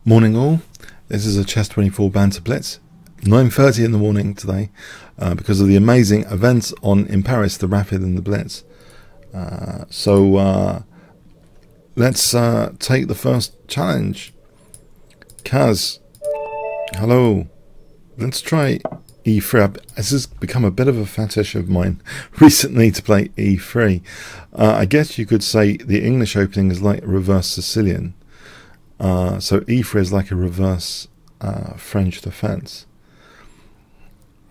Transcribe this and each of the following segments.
Morning all, this is a Chess24 Banter Blitz, 9:30 in the morning today, because of the amazing events in Paris, the Rapid and the Blitz. Let's take the first challenge. Kaz, hello, let's try E3. This has become a bit of a fetish of mine recently to play E3. I guess you could say the English opening is like a reverse Sicilian. So E3 is like a reverse French defense.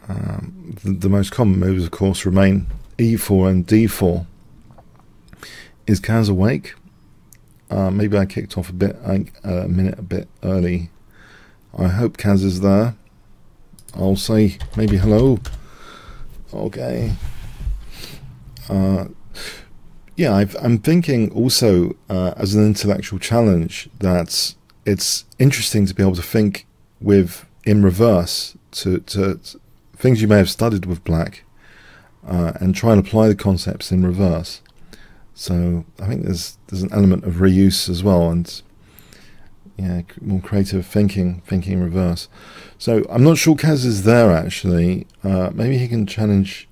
The most common moves, of course, remain E4 and D4. Is Kaz awake? Maybe I kicked off a minute a bit early. I hope Kaz is there. I'll say maybe hello. Okay. Yeah, I'm thinking also as an intellectual challenge that it's interesting to be able to think in reverse to things you may have studied with black and try and apply the concepts in reverse. So I think there's an element of reuse as well, and yeah, more creative thinking in reverse. So I'm not sure Kaz is there actually. Maybe he can challenge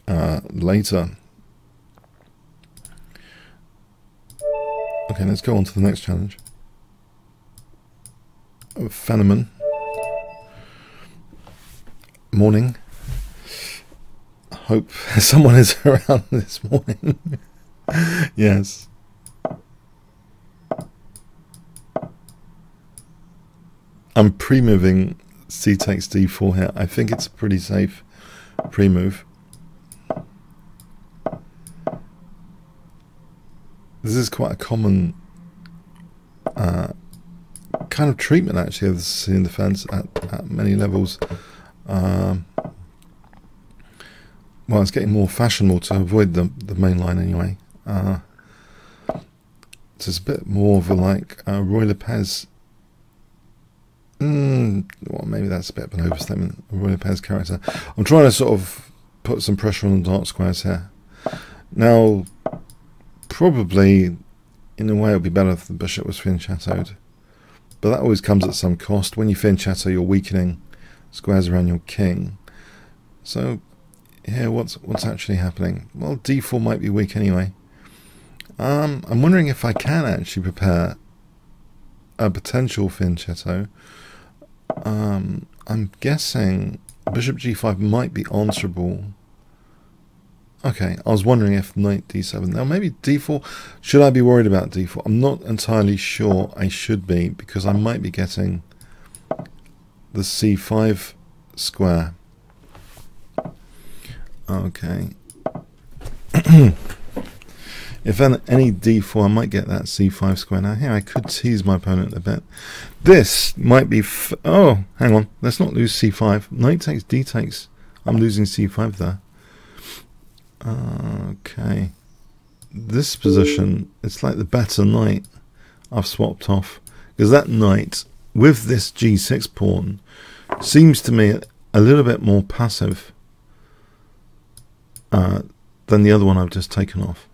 later. Okay, let's go on to the next challenge. Phenomen. Morning. Hope someone is around this morning. Yes. I'm pre-moving C takes D4 here. I think it's a pretty safe pre-move. This is quite a common kind of treatment actually of the Sicilian defense at many levels. Well, it's getting more fashionable to avoid the main line anyway. So it's a bit more of a Roy Lopez. Well, maybe that's a bit of an overstatement. A Roy Lopez character. I'm trying to sort of put some pressure on the dark squares here. Now, probably, in a way, it would be better if the bishop was fianchettoed. But that always comes at some cost. When you fianchetto, you're weakening squares around your king. So, here, what's actually happening? Well, D4 might be weak anyway. I'm wondering if I can actually prepare a potential fianchetto. I'm guessing bishop G5 might be answerable. Okay, I was wondering if knight D7. Now maybe D4. Should I be worried about D4? I'm not entirely sure I should be, because I might be getting the C5 square. Okay. If any D4, I might get that C5 square. Now here I could tease my opponent a bit. This might be... oh, hang on. Let's not lose C5. Knight takes D takes. I'm losing C5 there. Okay, this position, it's like the better knight I've swapped off, because that knight with this G6 pawn seems to me a little bit more passive than the other one I've just taken off.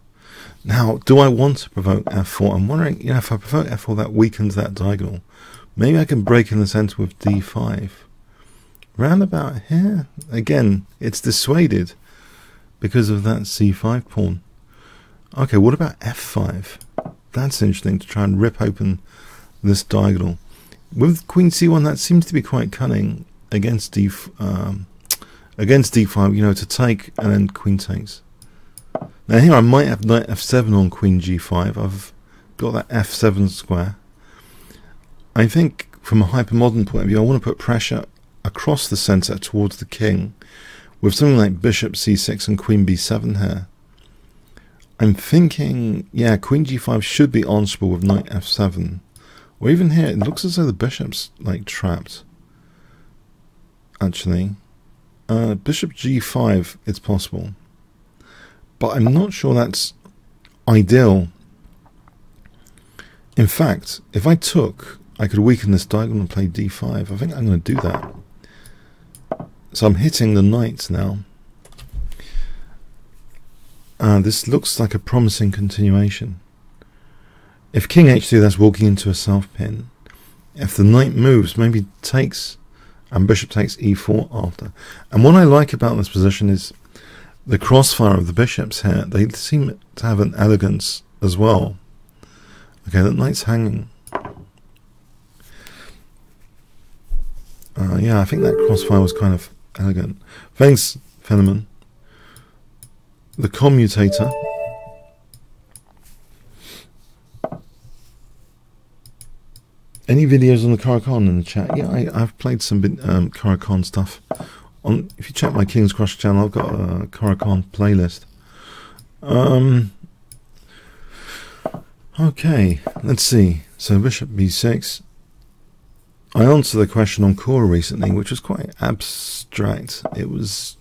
Now, do I want to provoke F4? I'm wondering, if I provoke F4, that weakens that diagonal. Maybe I can break in the center with D5. Round about here, again, it's dissuaded because of that C5 pawn. Okay, what about F5? That's interesting, to try and rip open this diagonal. With Queen C1, that seems to be quite cunning against D5, to take and then Queen takes. Now here I might have Knight F7 on Queen G5. I've got that F7 square. I think from a hypermodern point of view, I want to put pressure across the center towards the king, with something like bishop c6 and queen b7 here. I'm thinking, yeah, queen g5 should be answerable with knight f7. Or even here, it looks as though the bishop's trapped. Actually, bishop g5, it's possible. But I'm not sure that's ideal. In fact, if I took, I could weaken this diagonal and play d5. I think I'm going to do that. So I'm hitting the knights now. This looks like a promising continuation. If king h2, that's walking into a self pin. if the knight moves, maybe takes, and bishop takes e4 after. And what I like about this position is the crossfire of the bishops here. They seem to have an elegance as well. Okay, that knight's hanging. Yeah, I think that crossfire was kind of elegant. Thanks, Fenneman. The commutator. Any videos on the Caracan in the chat? Yeah, I've played some Caracan stuff. If you check my Kingscrusher channel, I've got a Caracan playlist. Okay, let's see. So bishop b6. I answered the question on Quora recently, which was quite abstract. It was,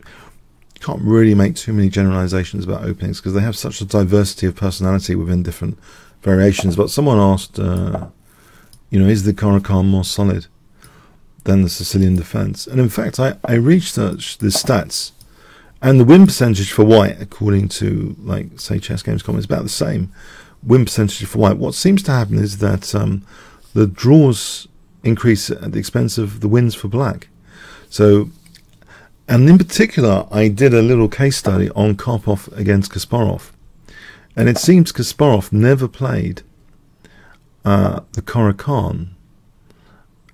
you can't really make too many generalizations about openings because they have such a diversity of personality within different variations. But someone asked, you know, is the Caracan more solid than the Sicilian defense? And in fact, I researched the stats, and the win percentage for white, according to, like, say, Chess Games comments, about the same win percentage for white. What seems to happen is that the draws increase at the expense of the wins for black. So, and in particular, I did a little case study on Karpov against Kasparov, and it seems Kasparov never played the Caracan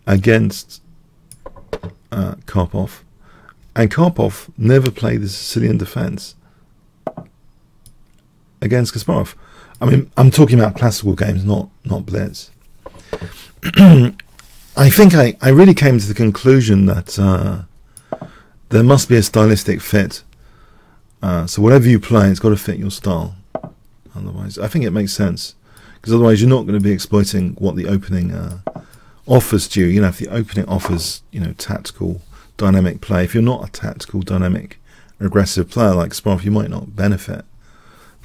against Karpov, and Karpov never played the Sicilian defense against Kasparov. I mean, I'm talking about classical games, not Blitz. I think I really came to the conclusion that there must be a stylistic fit. So whatever you play, it's got to fit your style. Otherwise, I think it makes sense, because otherwise you're not going to be exploiting what the opening offers to you. You know, if the opening offers, you know, tactical, dynamic play, if you're not a tactical, dynamic, aggressive player like Kasparov, you might not benefit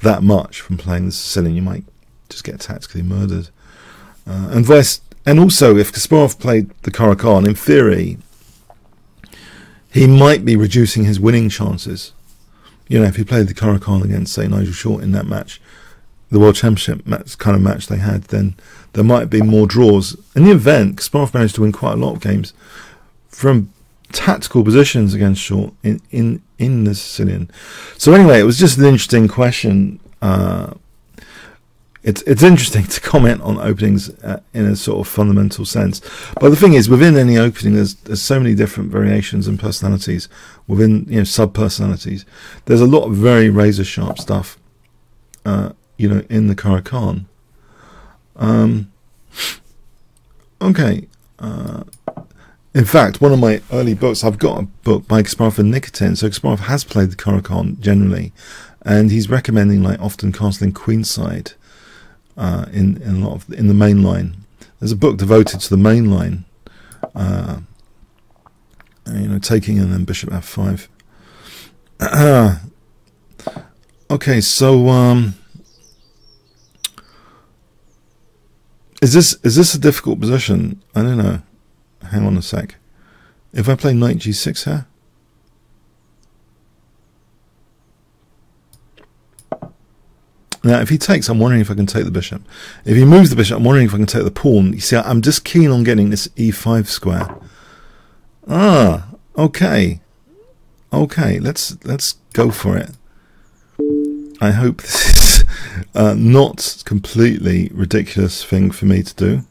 that much from playing the Sicilian. You might just get tactically murdered. And also, if Kasparov played the Caracan, in theory, he might be reducing his winning chances. You know, if he played the Caracan against, say, Nigel Short in that match, the World Championship kind of match they had, then there might be more draws. In the event, Kasparov managed to win quite a lot of games from tactical positions against Short in the Sicilian. So anyway, it was just an interesting question. It's interesting to comment on openings in a sort of fundamental sense. But the thing is, within any opening, there's so many different variations and personalities within, you know, sub-personalities. There's a lot of very razor-sharp stuff, you know, in the Caracan. Okay. In fact, one of my early books, I've got a book by Kasparov and Nikitin. So Kasparov has played the Caracan generally, and he's recommending, like, often castling queenside. In the main line. There's a book devoted to the main line, you know, taking and then bishop f5. Okay, so is this a difficult position? I don't know. Hang on a sec. If I play knight g6 here. Now, if he takes, I'm wondering if I can take the bishop. If he moves the bishop, I'm wondering if I can take the pawn. You see, I'm just keen on getting this e5 square. Ah, okay. Okay, let's go for it. I hope this is not completely ridiculous thing for me to do.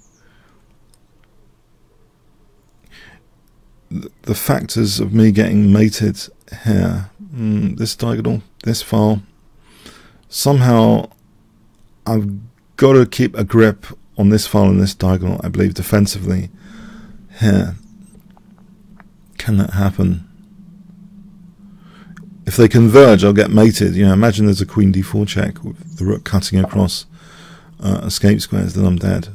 The factors of me getting mated here, this diagonal, this file. Somehow, I've got to keep a grip on this file and this diagonal, I believe, defensively here. Can that happen? If they converge, I'll get mated. You know, imagine there's a queen d4 check with the rook cutting across escape squares, then I'm dead.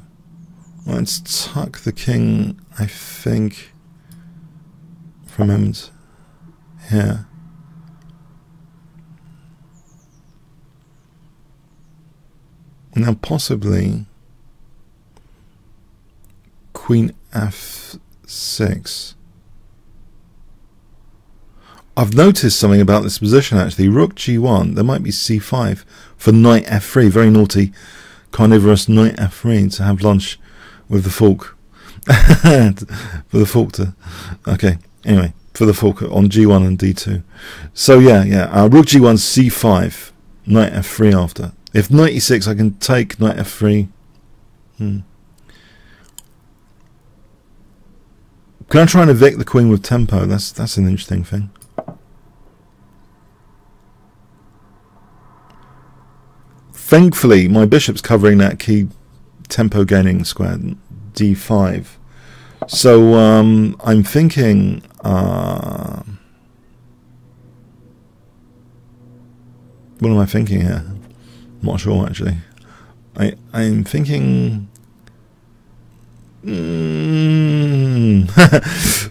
Let's tuck the king, I think, from ends here. Now possibly queen f6. I've noticed something about this position actually. Rook g1, there might be c5 for knight f3. Very naughty, carnivorous knight f3 to have lunch with the fork For the fork to... Okay, anyway, for the fork on G1 and D2. So yeah, rook G1, C5, knight F3 after. If knight E6, I can take knight F3. Can I try and evict the queen with tempo? That's an interesting thing. Thankfully, my bishop's covering that key tempo gaining square, D5. So I'm thinking... what am I thinking here? I'm not sure, actually. I'm thinking...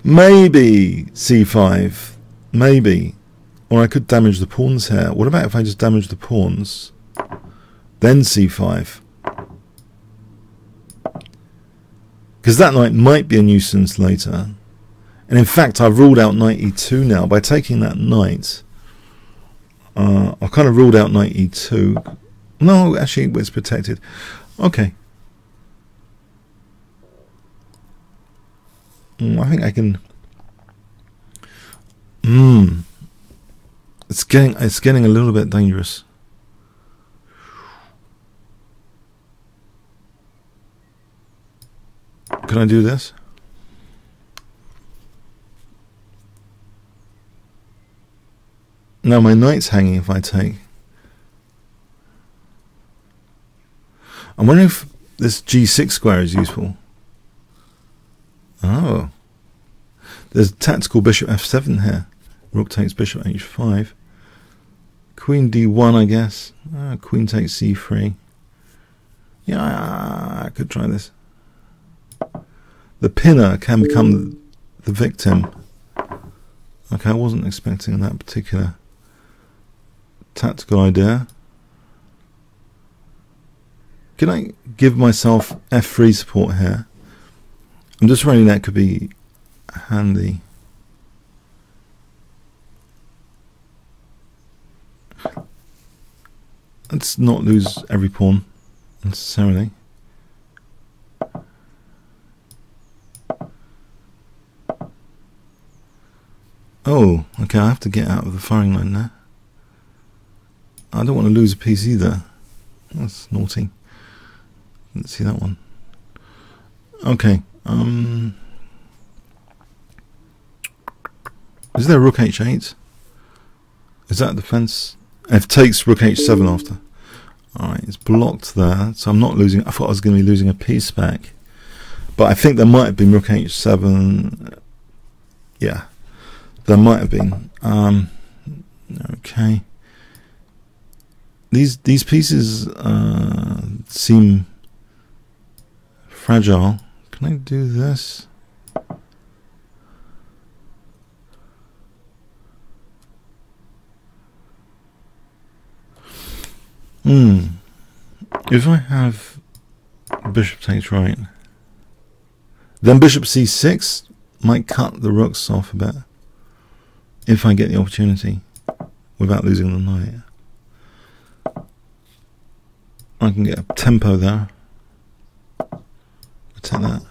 maybe C5. Maybe. Or I could damage the pawns here. What about if I just damage the pawns, then C5? Because that knight might be a nuisance later. And in fact, I've ruled out knight E2 now. By taking that knight, I've kind of ruled out knight E2. No, actually, it's protected. Okay. I think I can... It's getting a little bit dangerous. Can I do this? No, my knight's hanging if I take. I'm wondering if this G6 square is useful. Oh. There's tactical bishop F7 here. Rook takes bishop H5. Queen D1, I guess. Queen takes C3. Yeah, I could try this. The pinner can become the victim. Okay, I wasn't expecting that particular tactical idea. Can I give myself F3 support here? I'm just wondering that could be handy. Let's not lose every pawn necessarily. Oh, okay, I have to get out of the firing line there. I don't want to lose a piece either. That's naughty. Didn't see that one. Okay. Is there rook H8? Is that defense? F takes rook H7 after. Alright, it's blocked there, so I'm not losing. I thought I was going to be losing a piece back. But I think there might have been rook H7. Yeah, there might have been. Okay. These pieces seem fragile. Can I do this? If I have bishop takes right, then bishop c6 might cut the rooks off a bit if I get the opportunity without losing the knight. I can get a tempo there. I'll take that.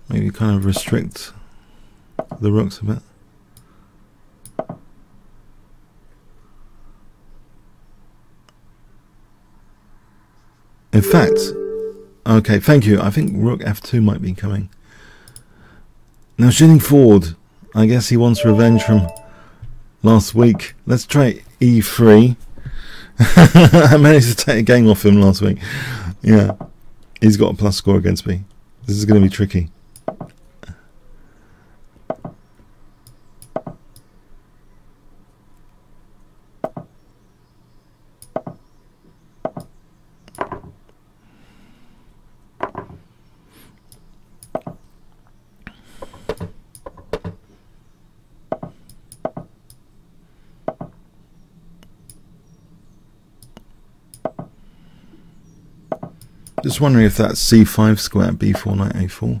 Maybe kind of restrict the rooks a bit. In fact, okay, thank you. I think rook f2 might be coming. Now shooting forward, I guess he wants revenge from last week. Let's try e3. I managed to take a game off him last week. Yeah, he's got a plus score against me. This is going to be tricky. Just wondering if that c5 square, b4, knight a4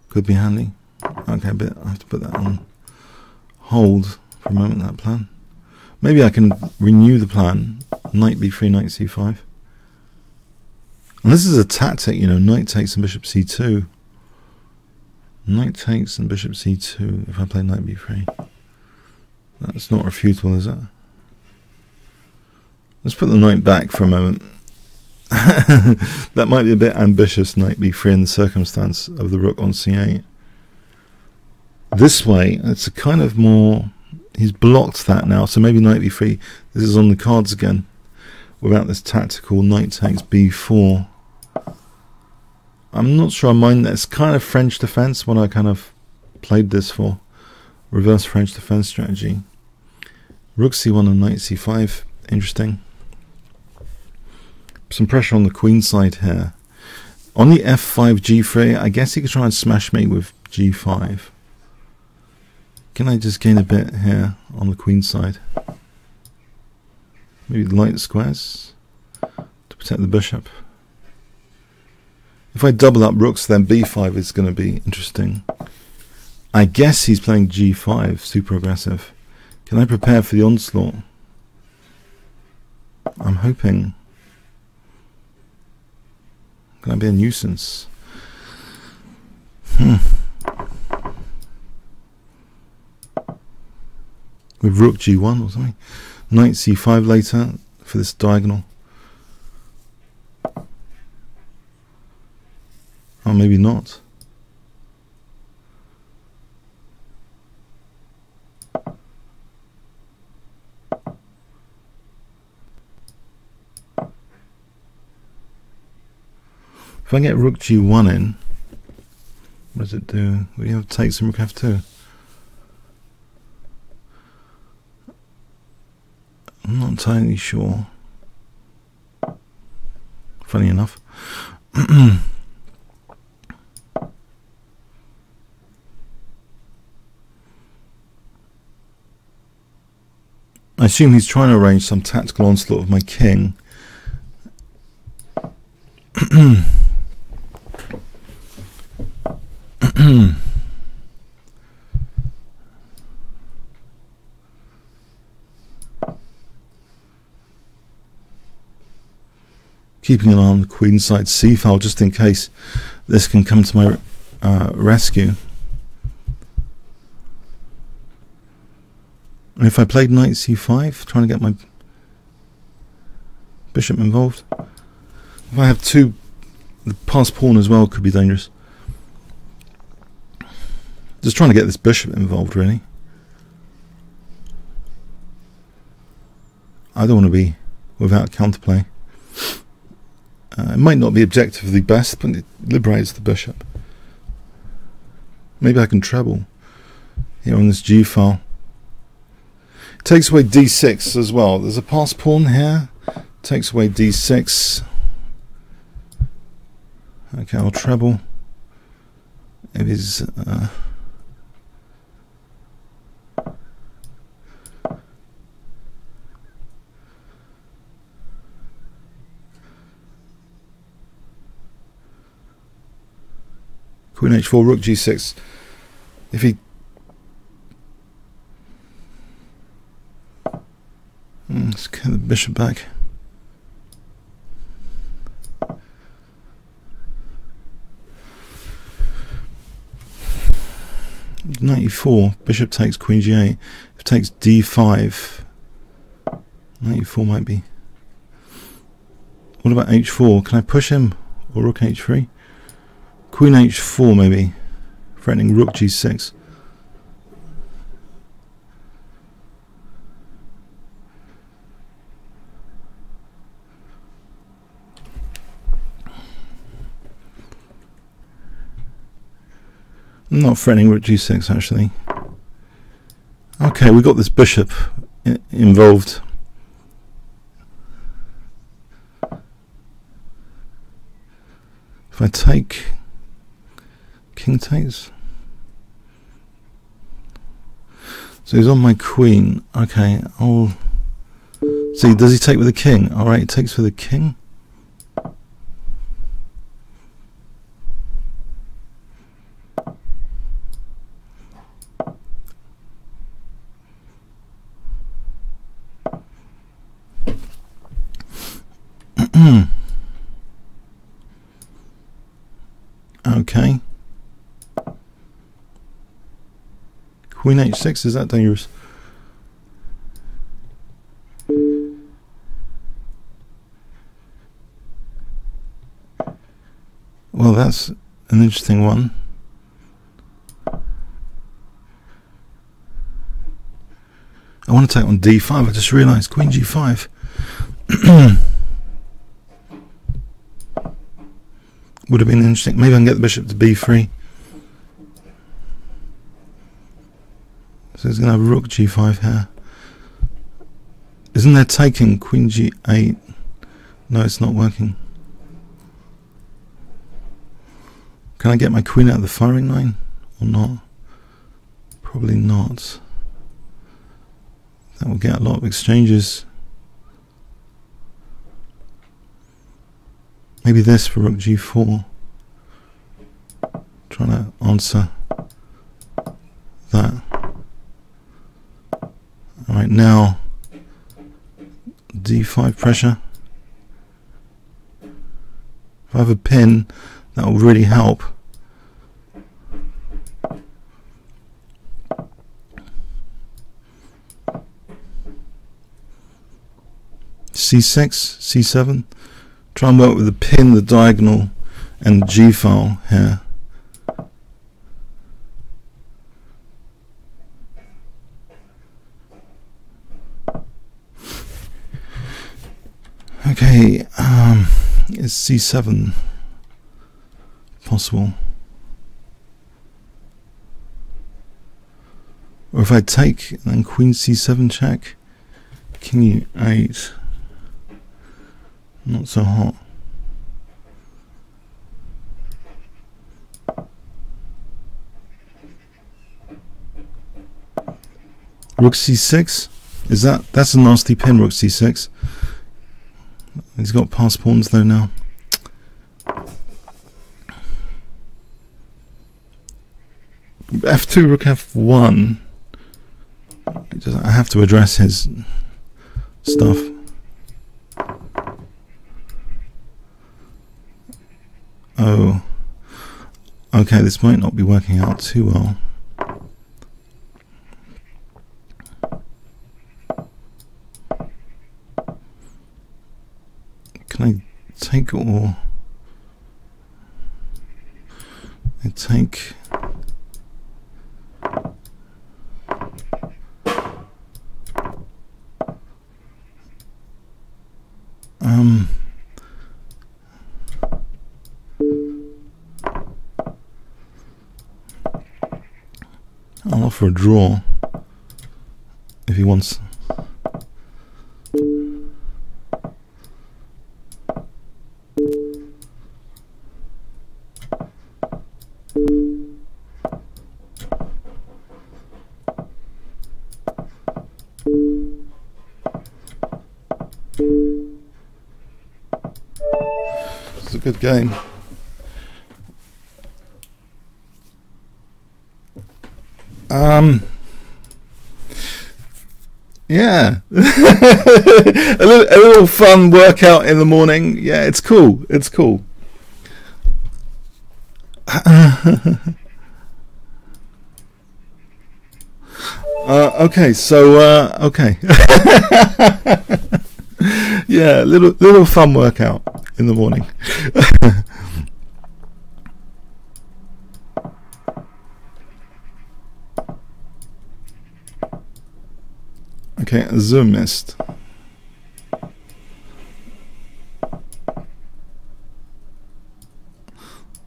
could be handy. Okay, but I have to put that on hold for a moment, that plan. Maybe I can renew the plan, knight b3, knight c5. And this is a tactic, you know, knight takes and bishop c2. Knight takes and bishop c2 if I play knight b3. That's not refutable, is it? Let's put the knight back for a moment. That might be a bit ambitious, knight b3, in the circumstance of the rook on c8. This way, it's a kind of more... He's blocked that now, so maybe knight b3. This is on the cards again, without this tactical knight takes b4. I'm not sure I mind that. It's kind of French defense, what I kind of played this for. Reverse French defense strategy. Rook c1 and knight c5. Interesting. Some pressure on the queen side here. On the f5 g3, I guess he could try and smash me with g5. Can I just gain a bit here on the queen side? Maybe light squares to protect the bishop. If I double up rooks, then b5 is going to be interesting. I guess he's playing g5, super aggressive. Can I prepare for the onslaught? I'm hoping. Can I be a nuisance? With rook g1 or something. Knight c5 later for this diagonal. Oh, maybe not. If I get rook g1 in, what does it do? We have takes and rook f2. I'm not entirely sure. Funny enough. I assume he's trying to arrange some tactical onslaught of my king. Keeping an eye on the queen side c file just in case this can come to my rescue. And if I played knight c5, trying to get my bishop involved. If I have two, the passed pawn as well could be dangerous. Just trying to get this bishop involved, really. I don't want to be without counterplay. It might not be objectively best, but it liberates the bishop. Maybe I can treble here on this g file. It takes away d6 as well. There's a passed pawn here. Takes away d6. Okay, I'll treble. It is... Queen h4, rook g6. If he... let's get the bishop back. Knight e4, bishop takes queen g8. If it takes d5, knight e4 might be... What about h4? Can I push him? Or rook h3? Queen h4 maybe, threatening rook g6. I'm not threatening rook g6 actually. Okay, we got this bishop involved. If I take... King takes. So he's on my queen. Okay, I'll see. Does he take with the king? All right, he takes with the king. Queen h6, is that dangerous? Well, that's an interesting one. I want to take on d5. I just realised Queen g5. Would have been interesting. Maybe I can get the bishop to b3. So he's going to have rook g5 here. Isn't there taking Queen g8? No, it's not working. Can I get my queen out of the firing line or not? Probably not. That will get a lot of exchanges. Maybe this for rook g4. Trying to answer that. Alright, now d5 pressure. If I have a pin, that will really help. c6, c7. Try and work with the pin, the diagonal, and G file here. Okay, is c7 possible? Or if I take and then queen c7 check, king e8, not so hot. Rook c6, is that's a nasty pin, rook c6. He's got passed pawns though now. f2, rook f1. I have to address his stuff. Oh, okay, this might not be working out too well. Can I take or I take? I'll offer a draw if he wants. It's a good game. Yeah, a little fun workout in the morning. Yeah, it's cool. It's cool. Okay, so okay. Yeah, little fun workout in the morning. Okay, zoom missed.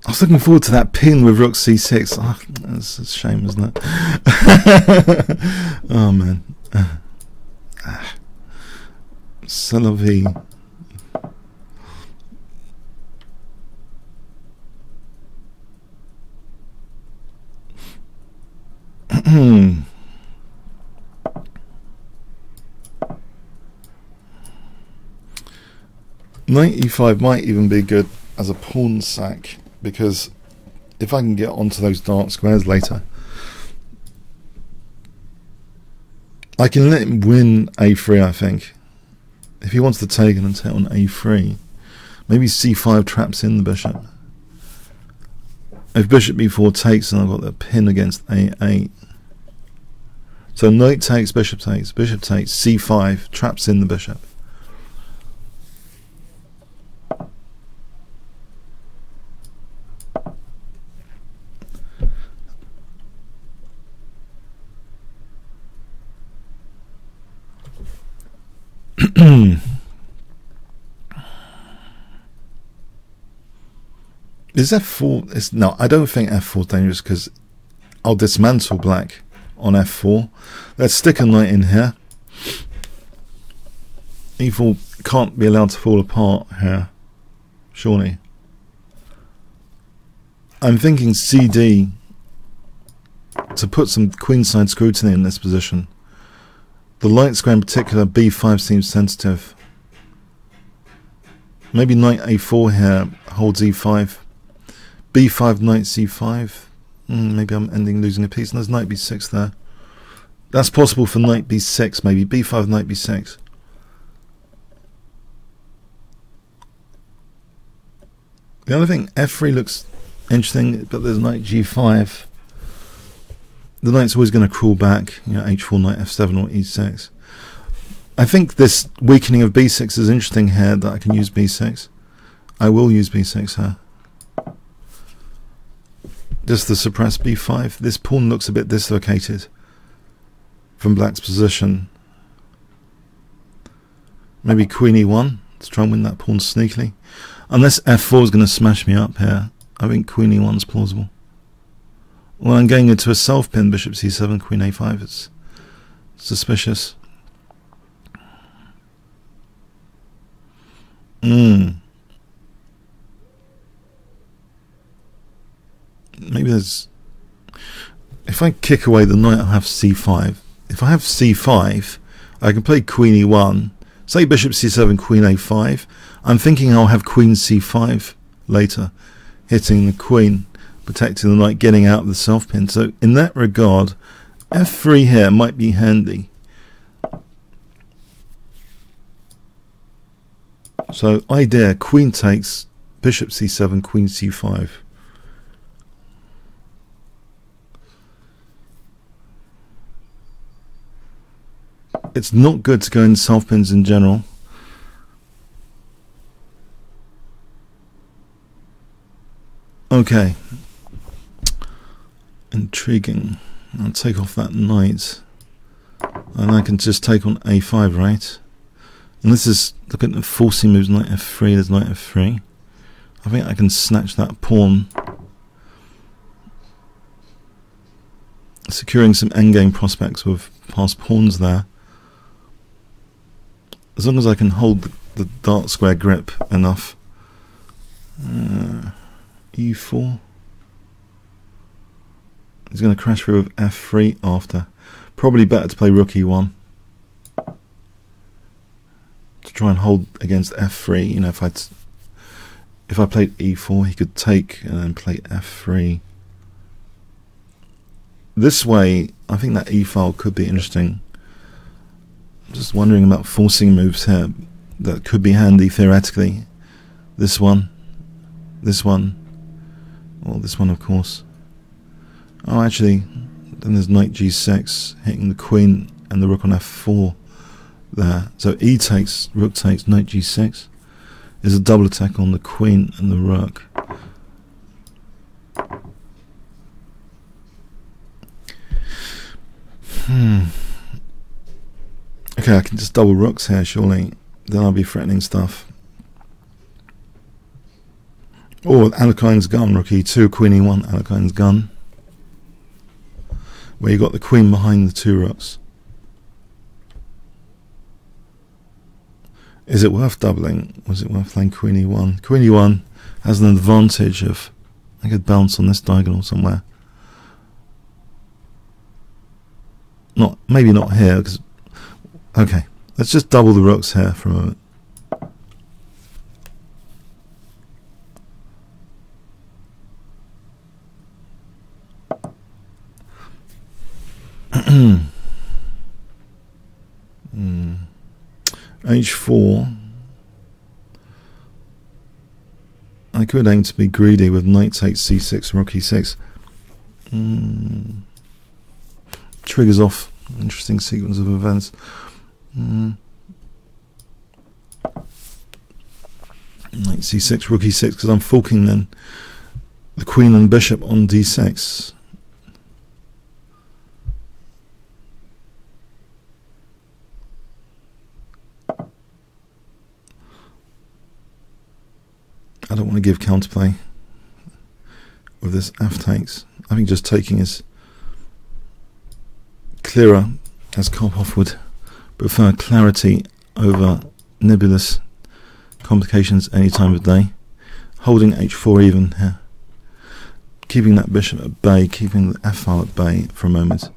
I was looking forward to that pin with rook c6. Oh, that's a shame, isn't it? Oh man. C'est la vie. Knight e5 might even be good as a pawn sack, because if I can get onto those dark squares later, I can let him win a3, I think. If he wants to take and take on a3, maybe c5 traps in the bishop. If bishop b4 takes and I've got the pin against a8, So knight takes, bishop takes, c5, traps in the bishop. Is f4? No, I don't think f4 is dangerous because I'll dismantle black on f4. Let's stick a knight in here. e4 can't be allowed to fall apart here, surely. I'm thinking cd to put some queenside scrutiny in this position. The light square in particular, b5 seems sensitive. Maybe knight a4 here holds e5. b5, knight c5. Maybe I'm ending losing a piece. And there's knight b6 there. That's possible for knight b6, maybe. b5, knight b6. The other thing, f3 looks interesting, but there's knight g5. The knight's always going to crawl back. You know, h4, knight f7 or e6. I think this weakening of b6 is interesting here, that I can use b6. I will use b6 here. Just to suppress b5. This pawn looks a bit dislocated from black's position. Maybe queen e1 to try and win that pawn sneakily. Unless f4 is going to smash me up here, I think queen e1 is plausible. Well, I'm going into a self-pin, bishop c7, queen a5. It's suspicious. Maybe there's... If I kick away the knight, I'll have c5. If I have c5, I can play queen e1. Say bishop c7, queen a5. I'm thinking I'll have queen c5 later, hitting the queen, protecting the knight, getting out of the self-pin. So in that regard, f3 here might be handy. So idea, queen takes, bishop c7, queen c5. It's not good to go in self-pins in general. Okay. Intriguing. I'll take off that knight. And I can just take on a5, right? And this is, look at the forcing moves, knight f3, there's knight f3. I think I can snatch that pawn. Securing some endgame prospects with passed pawns there. As long as I can hold the dark square grip enough. e4. He's going to crash through with f3 after. Probably better to play rook e1. To try and hold against f3. You know, if I played e4, he could take and then play f3. This way, I think that e-file could be interesting. I'm just wondering about forcing moves here that could be handy theoretically. This one, well, this one of course. Oh, actually, then there's knight g6 hitting the queen and the rook on f4 there. So e takes, rook takes, knight g6 is a double attack on the queen and the rook. Okay, I can just double rooks here, surely. Then I'll be threatening stuff. Or Alekine's gun, rook e2, queen e1, Alekine's gun. Where you got the queen behind the two rooks. Is it worth doubling? Was it worth playing queen e1? Queen e1 has an advantage of... I could bounce on this diagonal somewhere. Not, maybe not here, because... Okay, let's just double the rooks here for a moment. h4. I could aim to be greedy with knight takes c6, rook e6. Triggers off Interesting sequence of events. Knight c6, rook e6, because I'm forking then the queen and bishop on d6. I don't want to give counterplay with this f takes. I think just taking is clearer, as Karpov would prefer clarity over nebulous complications any time of day. Holding h4 even here. Keeping that bishop at bay, keeping the f file at bay for a moment.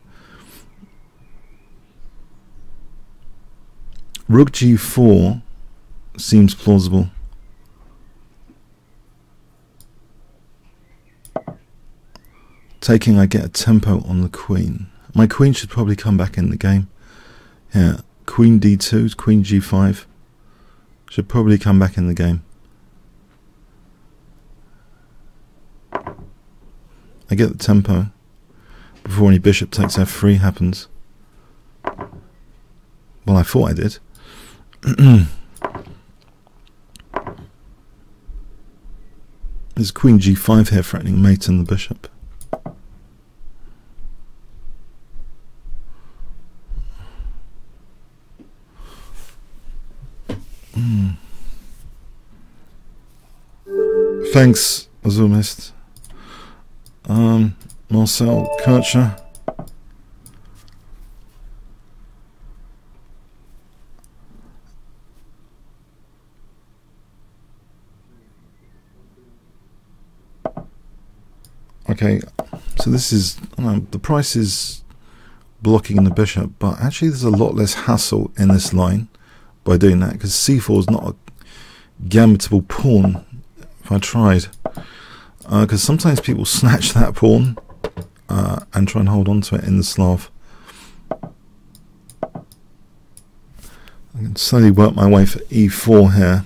Rook g4 seems plausible. Taking, I get a tempo on the queen. My queen should probably come back in the game. Yeah, queen d2, queen g5 should probably come back in the game. I get the tempo before any bishop takes f3 happens. Well, I thought I did. There's queen g5 here threatening mate and the bishop. Thanks, Azumist. Marcel Kircher. Okay, so this is, I don't know, the price is blocking the bishop, but actually there's a lot less hassle in this line by doing that, because c4 is not a gambitable pawn if I tried, because sometimes people snatch that pawn and try and hold on to it in the Slav. I can slowly work my way for e4 here.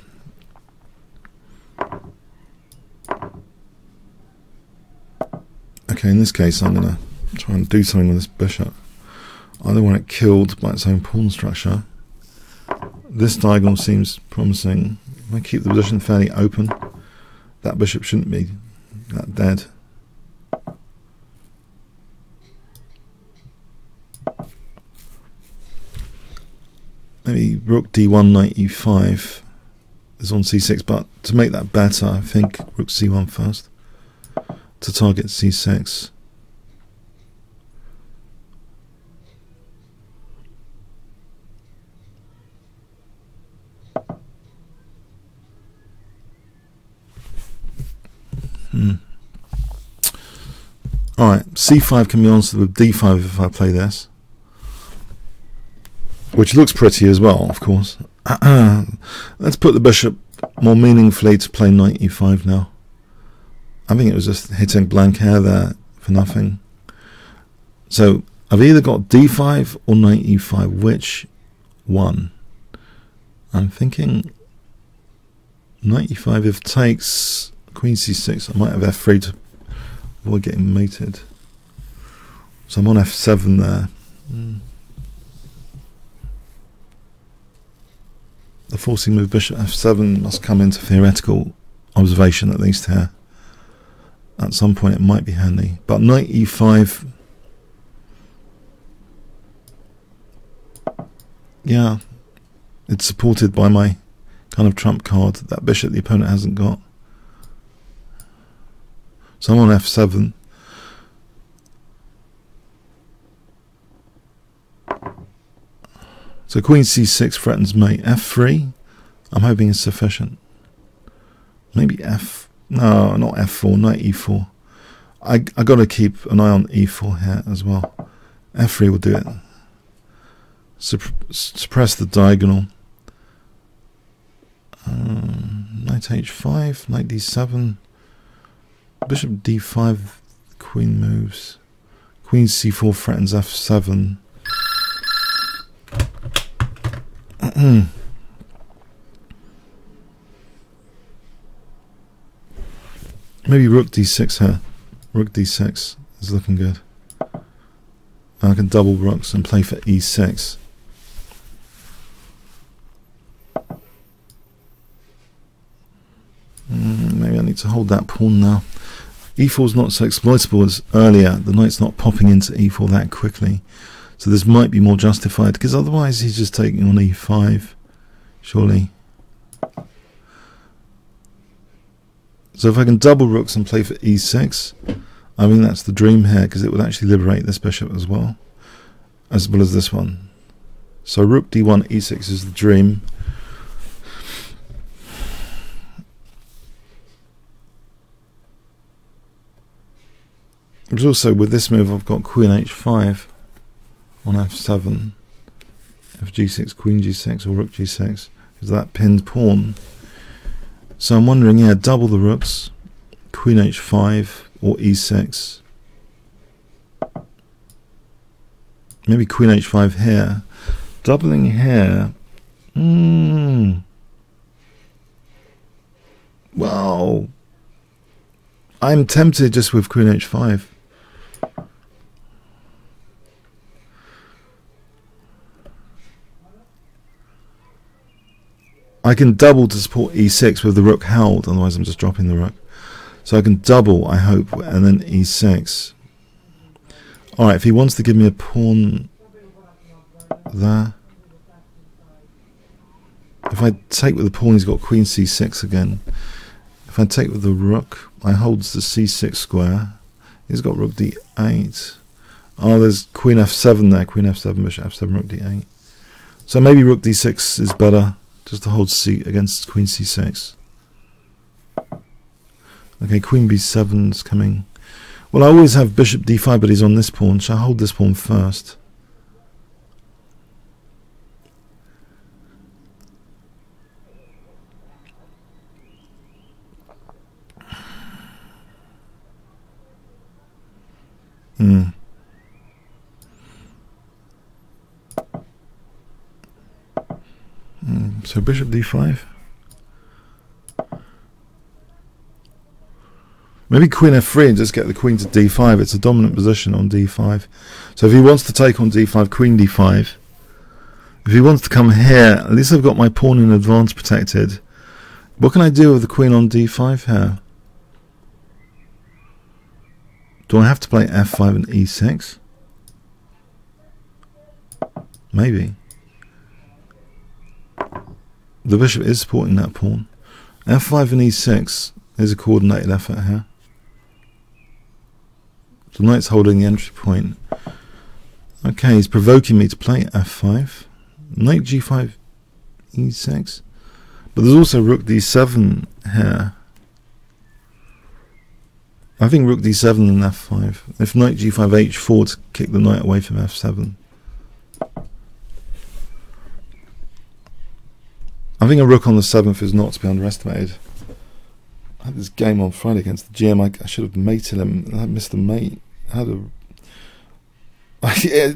Okay, in this case I'm going to try and do something with this bishop. I don't want it killed by its own pawn structure. This diagonal seems promising. If I keep the position fairly open, that bishop shouldn't be that dead. Maybe rook d1, knight e5 is on c6, but to make that better, I think rook c1 first to target c6. Alright, c5 can be answered with d5 if I play this, which looks pretty as well, of course. Let's put the bishop more meaningfully to play knight e5 now. I think it was just hitting blank air there for nothing. So I've either got d5 or knight e5. Which one? I'm thinking knight e5. If takes queen c6, I might have f3 to avoid getting mated. So I'm on f7 there. The forcing move bishop f7 must come into theoretical observation, at least here. At some point it might be handy. But knight e5, yeah, it's supported by my kind of trump card, that bishop the opponent hasn't got. So I'm on f7. So queen c6 threatens mate. f3, I'm hoping is sufficient. Maybe no, not f4, knight e4. I got to keep an eye on e4 here as well. f3 will do it. Suppress the diagonal. Knight h5, knight d7. Bishop d5, queen moves. Queen c4 threatens f7. Maybe rook d6 here. Rook d6 is looking good. I can double rooks and play for e6. Maybe I need to hold that pawn now. e4 is not so exploitable as earlier. The knight's not popping into e4 that quickly. So this might be more justified, because otherwise he's just taking on e5, surely. So if I can double rooks and play for e6, I mean that's the dream here, because it would actually liberate this bishop as well as this one. So rook d1, e6 is the dream. There's also, with this move, I've got queen h5 on f7, fg6, queen g6, or rook g6, because that pinned pawn. So I'm wondering, yeah, double the rooks, queen h5 or e6. Maybe queen h5 here. Doubling here. Well, I'm tempted just with queen h5. I can double to support e6 with the rook held, otherwise I'm just dropping the rook. So I can double, I hope, and then e6. Alright, if he wants to give me a pawn there. If I take with the pawn, he's got queen c6 again. If I take with the rook, I holds the c6 square. He's got rook d8. Oh, there's queen f7 there. Queen f7, bishop f7, rook d8. So maybe rook d6 is better, just to hold c against queen c6. Okay, queen b7's coming. Well, I always have bishop d5, but he's on this pawn. Shall I hold this pawn first? So bishop d5. Maybe queen f3 and just get the queen to d5. It's a dominant position on d5. So if he wants to take on d5, queen d5. If he wants to come here, at least I've got my pawn in advance protected. What can I do with the queen on d5 here? Do I have to play f5 and e6? Maybe. The bishop is supporting that pawn. f5 and e6 is a coordinated effort here. The knight's holding the entry point. Okay, he's provoking me to play f5. Knight g5, e6. But there's also rook d7 here. I think rook d7 and f5. If knight g5, h4 to kick the knight away from f7. I think a rook on the 7th is not to be underestimated. I had this game on Friday against the GM. I should have mated him. I missed the mate. The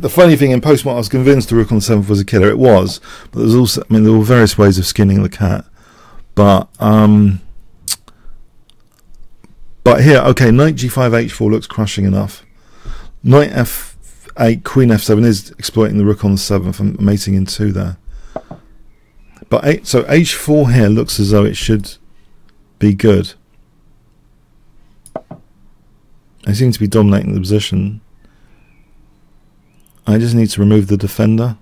funny thing, in post-mortem, I was convinced the rook on the 7th was a killer. It was, but there's also, I mean, there were various ways of skinning the cat. But here, okay, knight g5, h4 looks crushing enough. Knight f8, queen f7 is exploiting the rook on the 7th. I'm mating in 2 there. But so h4 here looks as though it should be good. I seem to be dominating the position. I just need to remove the defender.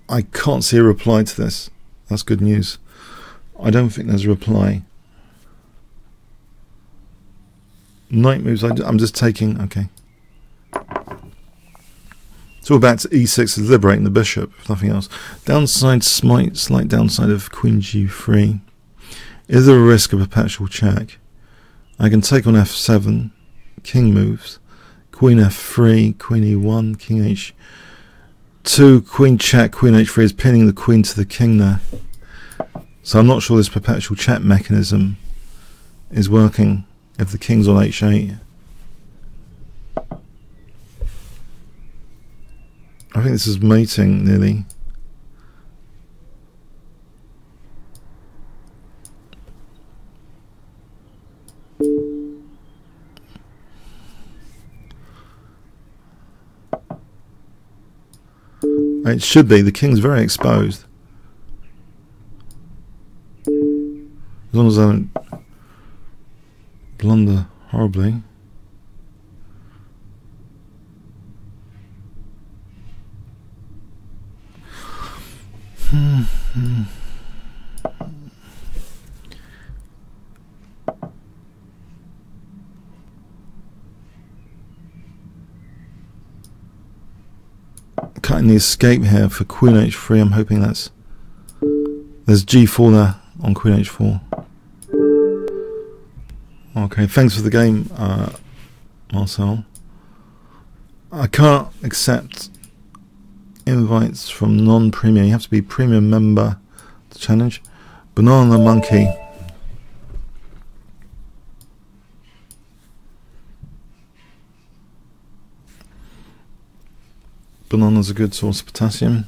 I can't see a reply to this. That's good news. I don't think there's a reply. Knight moves, I'm just taking, okay. It's all back to e6 is liberating the bishop, if nothing else. Downside, slight downside of queen g3. Is there a risk of perpetual check? I can take on f7, king moves, queen f3, queen e1, king h2, queen check, queen h3 is pinning the queen to the king there. So I'm not sure this perpetual check mechanism is working. if the king's on h8. I think this is mating nearly. It should be. The king's very exposed. As long as I don't blunder horribly. Cutting the escape here for queen h3. I'm hoping there's g4 there on queen h4. Okay, thanks for the game, Marcel. I can't accept invites from non-premium. You have to be premium member to challenge. Banana monkey. Bananas a good source of potassium.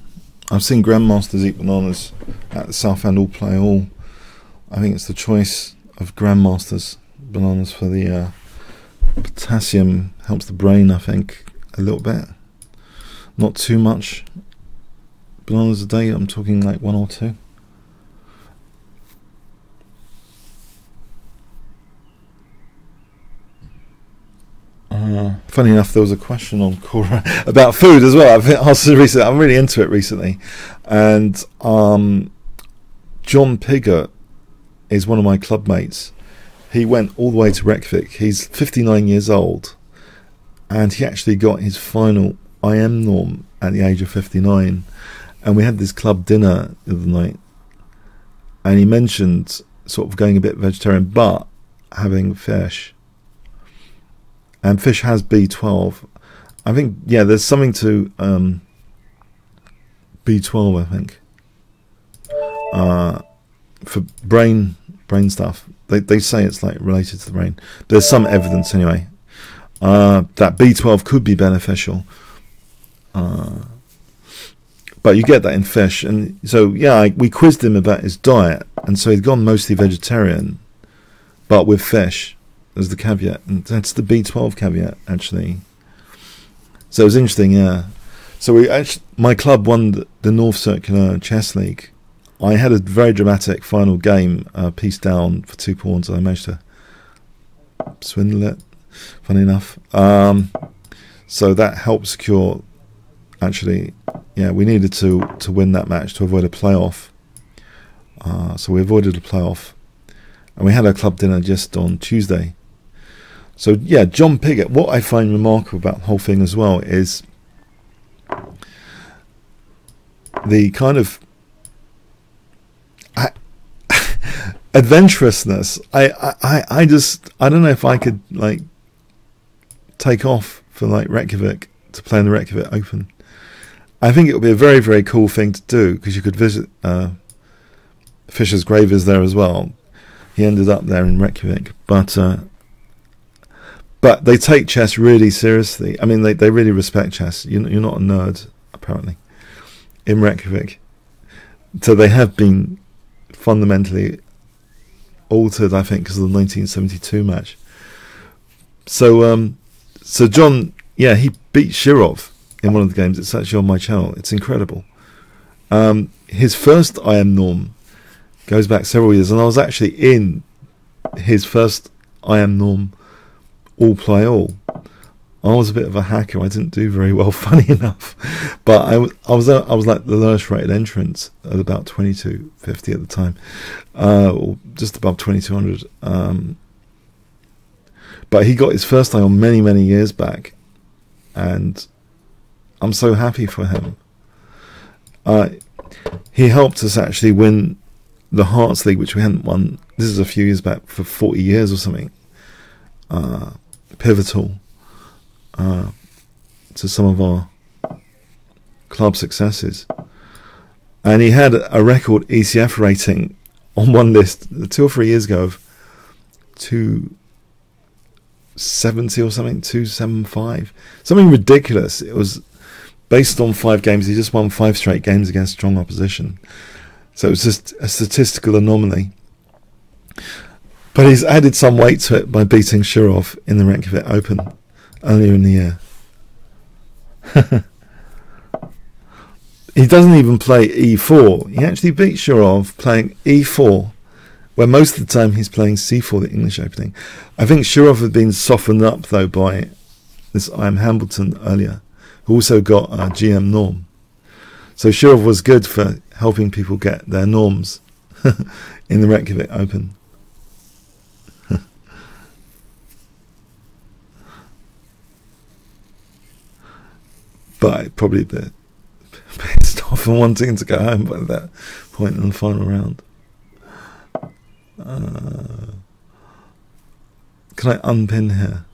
I've seen grandmasters eat bananas at the Southend all play all. I think it's the choice of grandmasters. Bananas for the potassium, helps the brain, I think, a little bit. Not too much. Bananas a day, I'm talking like 1 or 2. Funny enough, there was a question on Quora about food as well. I've asked recently. I'm really into it recently, and John Pigott is one of my club mates. He went all the way to Reykjavik. He's 59 years old, and he actually got his final IM norm at the age of 59. And we had this club dinner the other night, and he mentioned sort of going a bit vegetarian, but having fish. And fish has B12. I think, yeah, there's something to B12, I think, for brain stuff. They say it's like related to the brain. There's some evidence anyway that B12 could be beneficial. But you get that in fish. And so, yeah, we quizzed him about his diet, and so he'd gone mostly vegetarian, but with fish. There's the caveat, and that's the B12 caveat, actually. So it was interesting, yeah. So we actually, my club won the North Circular Chess League. I had a very dramatic final game, piece down for 2 pawns, and I managed to swindle it, funny enough. So that helped secure, actually, yeah, we needed to win that match to avoid a playoff. So we avoided a playoff. And we had our club dinner just on Tuesday. So, yeah, John Pigott, what I find remarkable about the whole thing as well is the kind of adventurousness. I don't know if I could, like, take off for, like, Reykjavik to play in the Reykjavik Open. I think it would be a very, very cool thing to do, because you could visit Fischer's grave is there as well. He ended up there in Reykjavik, but they take chess really seriously. I mean, they really respect chess. You're not a nerd, apparently, in Reykjavik. So they have been fundamentally altered, I think, because of the 1972 match. So, so John, yeah, he beat Shirov in one of the games. It's actually on my channel. It's incredible. His first IM norm goes back several years, and I was actually in his first IM norm all play all. I was a bit of a hacker. I didn't do very well, funny enough, but I was like the lowest rated entrant at about 2250 at the time, or just above 2200. But he got his first IM many years back, and I'm so happy for him. He helped us actually win the Hearts League, which we hadn't won. This is a few years back, for 40 years or something. Pivotal to some of our club successes. And he had a record ECF rating on one list 2 or 3 years ago of 270 or something, 275, something ridiculous. It was based on 5 games. He just won 5 straight games against strong opposition. So it was just a statistical anomaly. But he's added some weight to it by beating Shirov in the Reykjavik Open earlier in the year. He doesn't even play e4. He actually beat Shirov playing e4, where most of the time he's playing c4, the English opening. I think Shirov had been softened up, though, by this Ian Hambleton earlier, who also got a GM norm. So Shirov was good for helping people get their norms in the Reykjavik Open. But probably a bit pissed off and wanting to go home by that point in the final round. Can I unpin here?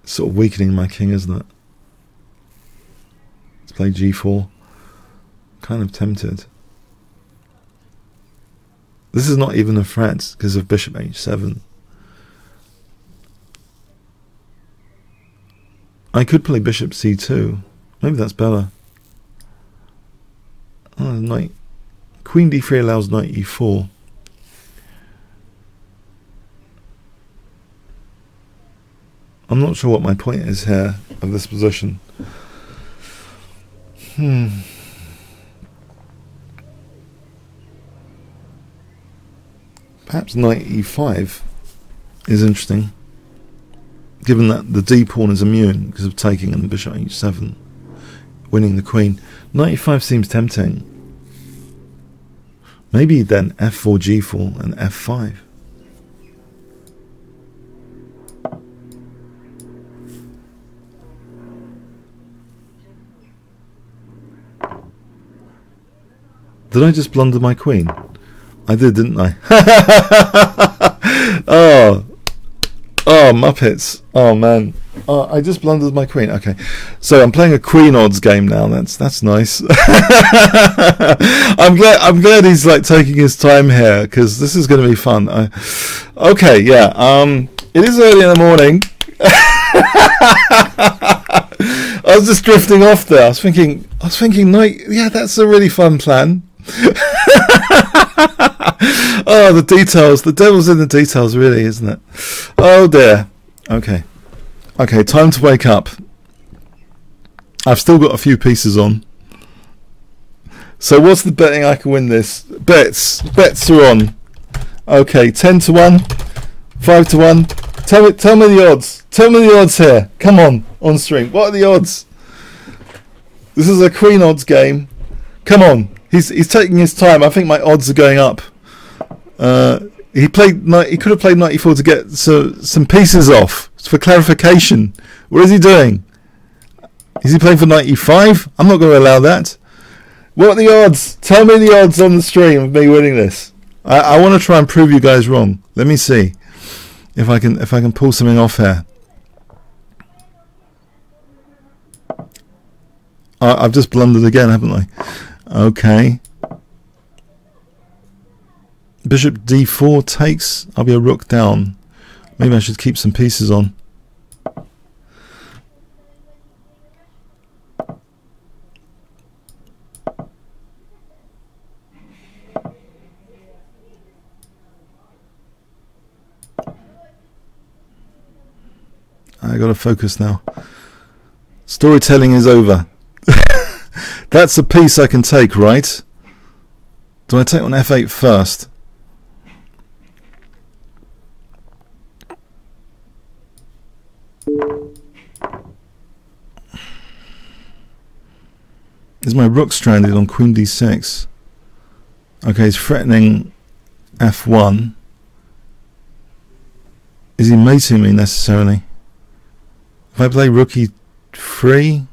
It's sort of weakening my king, isn't it? Let's play g4. Kind of tempted. This is not even a threat because of bishop h7. I could play bishop c2. Maybe that's better. Oh, knight. Queen d3 allows knight e4. I'm not sure what my point is here of this position. Perhaps knight e5 is interesting, given that the d pawn is immune because of taking and bishop h7, winning the queen. Knight e5 seems tempting. Maybe then f4, g4 and f5. Did I just blunder my queen? I did, didn't I? Oh, Muppets. Oh man. I just blundered my queen. Okay, so I'm playing a queen odds game now. That's nice. I'm glad he's like taking his time here because this is going to be fun. Okay, yeah. It is early in the morning. I was just drifting off there. I was thinking, night. Yeah, that's a really fun plan. Oh, the details. The devil's in the details, really, isn't it? Oh dear. Okay, time to wake up. I've still got a few pieces on. So what's the betting I can win this? Bets are on. Okay, 10 to 1, 5 to 1. Tell me the odds. Tell me the odds here. Come on stream. What are the odds? This is a queen odds game. Come on. He's taking his time. I think my odds are going up. He could have played knight e4 to get some pieces off for clarification. What is he doing? Is he playing for knight e5? I'm not going to allow that. What are the odds? Tell me the odds on the stream of me winning this. I want to try and prove you guys wrong. Let me see if I can pull something off here. I've just blundered again, haven't I? Okay. Bishop d4 takes. I'll be a rook down. Maybe I should keep some pieces on. I gotta focus now. Storytelling is over. That's a piece I can take, right? Do I take on f8 first? Is my rook stranded on queen d6? Okay, he's threatening f1. Is he mating me necessarily? If I play rook e3,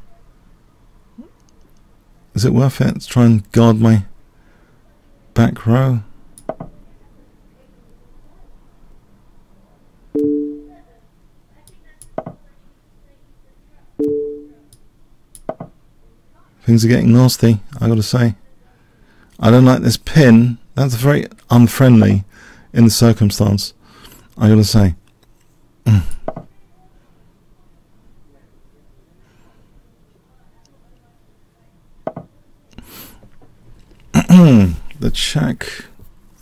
is it worth it to try and guard my back row? Things are getting nasty, I gotta say. I don't like this pin. That's very unfriendly in the circumstance, I gotta say. check.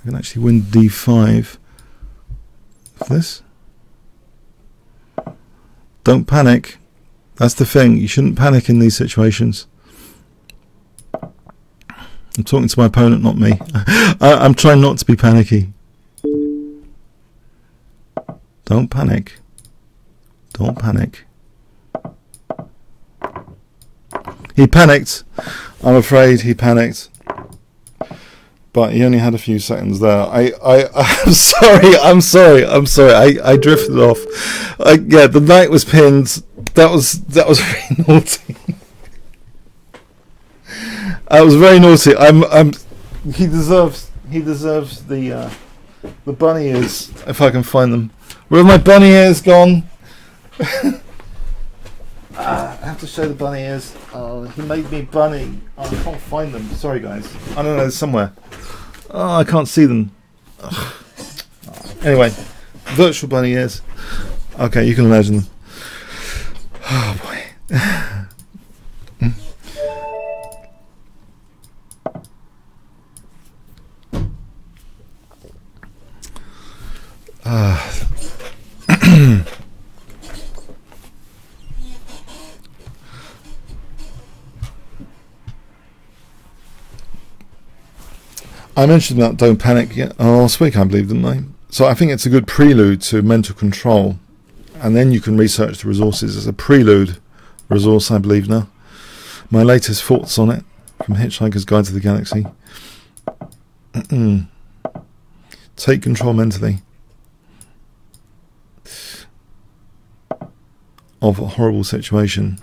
I can actually win d5. This. Don't panic. That's the thing. You shouldn't panic in these situations. I'm talking to my opponent, not me. I'm trying not to be panicky. Don't panic. Don't panic. He panicked. I'm afraid he panicked. But he only had a few seconds there. I'm sorry. I drifted off. Yeah, the knight was pinned. That was very naughty. That was very naughty. He deserves the bunny ears, if I can find them. Where have my bunny ears gone? I have to show the bunny ears. Oh, he made me bunny. Oh, I can't find them. Sorry, guys. I don't know. They're somewhere. Oh, I can't see them. Ugh. Anyway, virtual bunny ears. Okay, you can imagine them. Oh boy. I mentioned about don't panic last week, I believe, didn't I? So I think it's a good prelude to mental control, and then you can research the resources. It's a prelude resource, I believe now. My latest thoughts on it from Hitchhiker's Guide to the Galaxy. Take control mentally of a horrible situation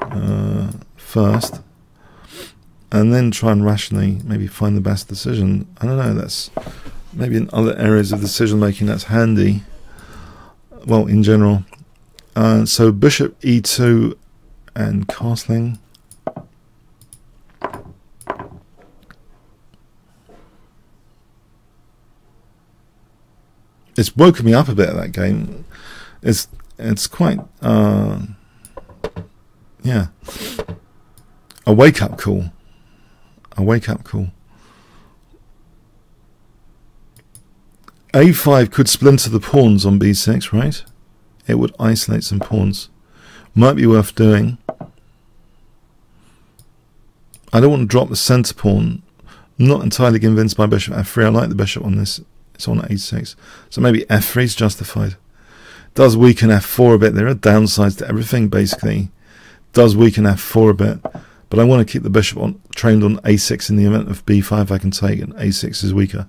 first, and then try and rationally maybe find the best decision. I don't know, that's maybe in other areas of decision making that's handy, well, in general. So bishop e2 and castling. It's woken me up a bit, that game. It's quite yeah, a wake-up call. A wake-up call. A5 could splinter the pawns on b6, right? It would isolate some pawns. Might be worth doing. I don't want to drop the centre pawn. I'm not entirely convinced by bishop f3. I like the bishop on this. It's on a6. So maybe f3 is justified. Does weaken f4 a bit. There are downsides to everything, basically. Does weaken f4 a bit. But I want to keep the bishop trained on a6 in the event of b5 I can take, and a6 is weaker.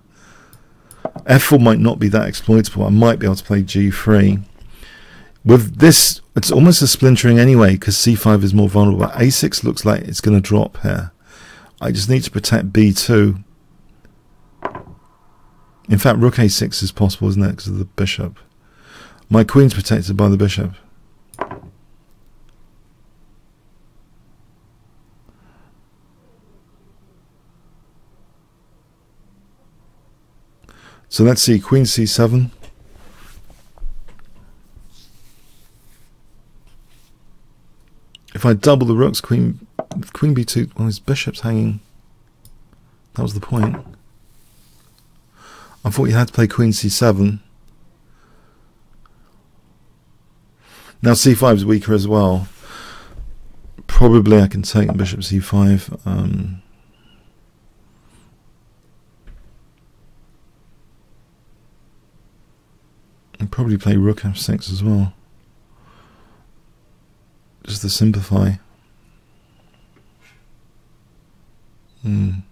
f4 might not be that exploitable. I might be able to play g3. With this, it's almost a splintering anyway, because c5 is more vulnerable. But a6 looks like it's going to drop here. I just need to protect b2. In fact, rook a6 is possible, isn't it, because of the bishop. My queen's protected by the bishop. So let's see, queen c7. If I double the rooks, queen b2, well, his bishop's hanging. That was the point. I thought you had to play queen c7. Now c5 is weaker as well. Probably I can take bishop c5. And probably play rook f6 as well, just to simplify. I'm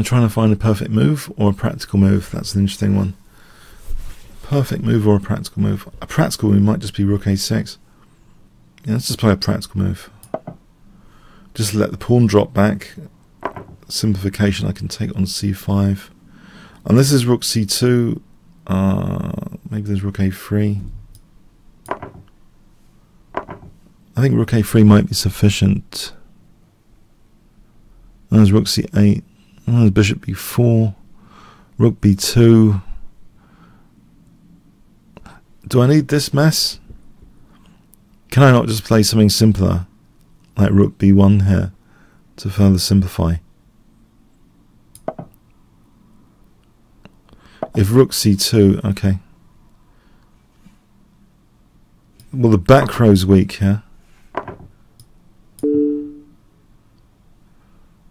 trying to find a perfect move or a practical move. That's an interesting one. Perfect move or a practical move. A practical move might just be rook a6. Yeah, let's just play a practical move. Just let the pawn drop back. Simplification, I can take on c5. And this is rook c2. Maybe there's rook a3. I think rook a3 might be sufficient. And there's rook c8. And there's bishop b4. Rook b2. Do I need this mess? Can I not just play something simpler, like rook b1 here, to further simplify? If rook c2, okay. Well, the back row's weak here.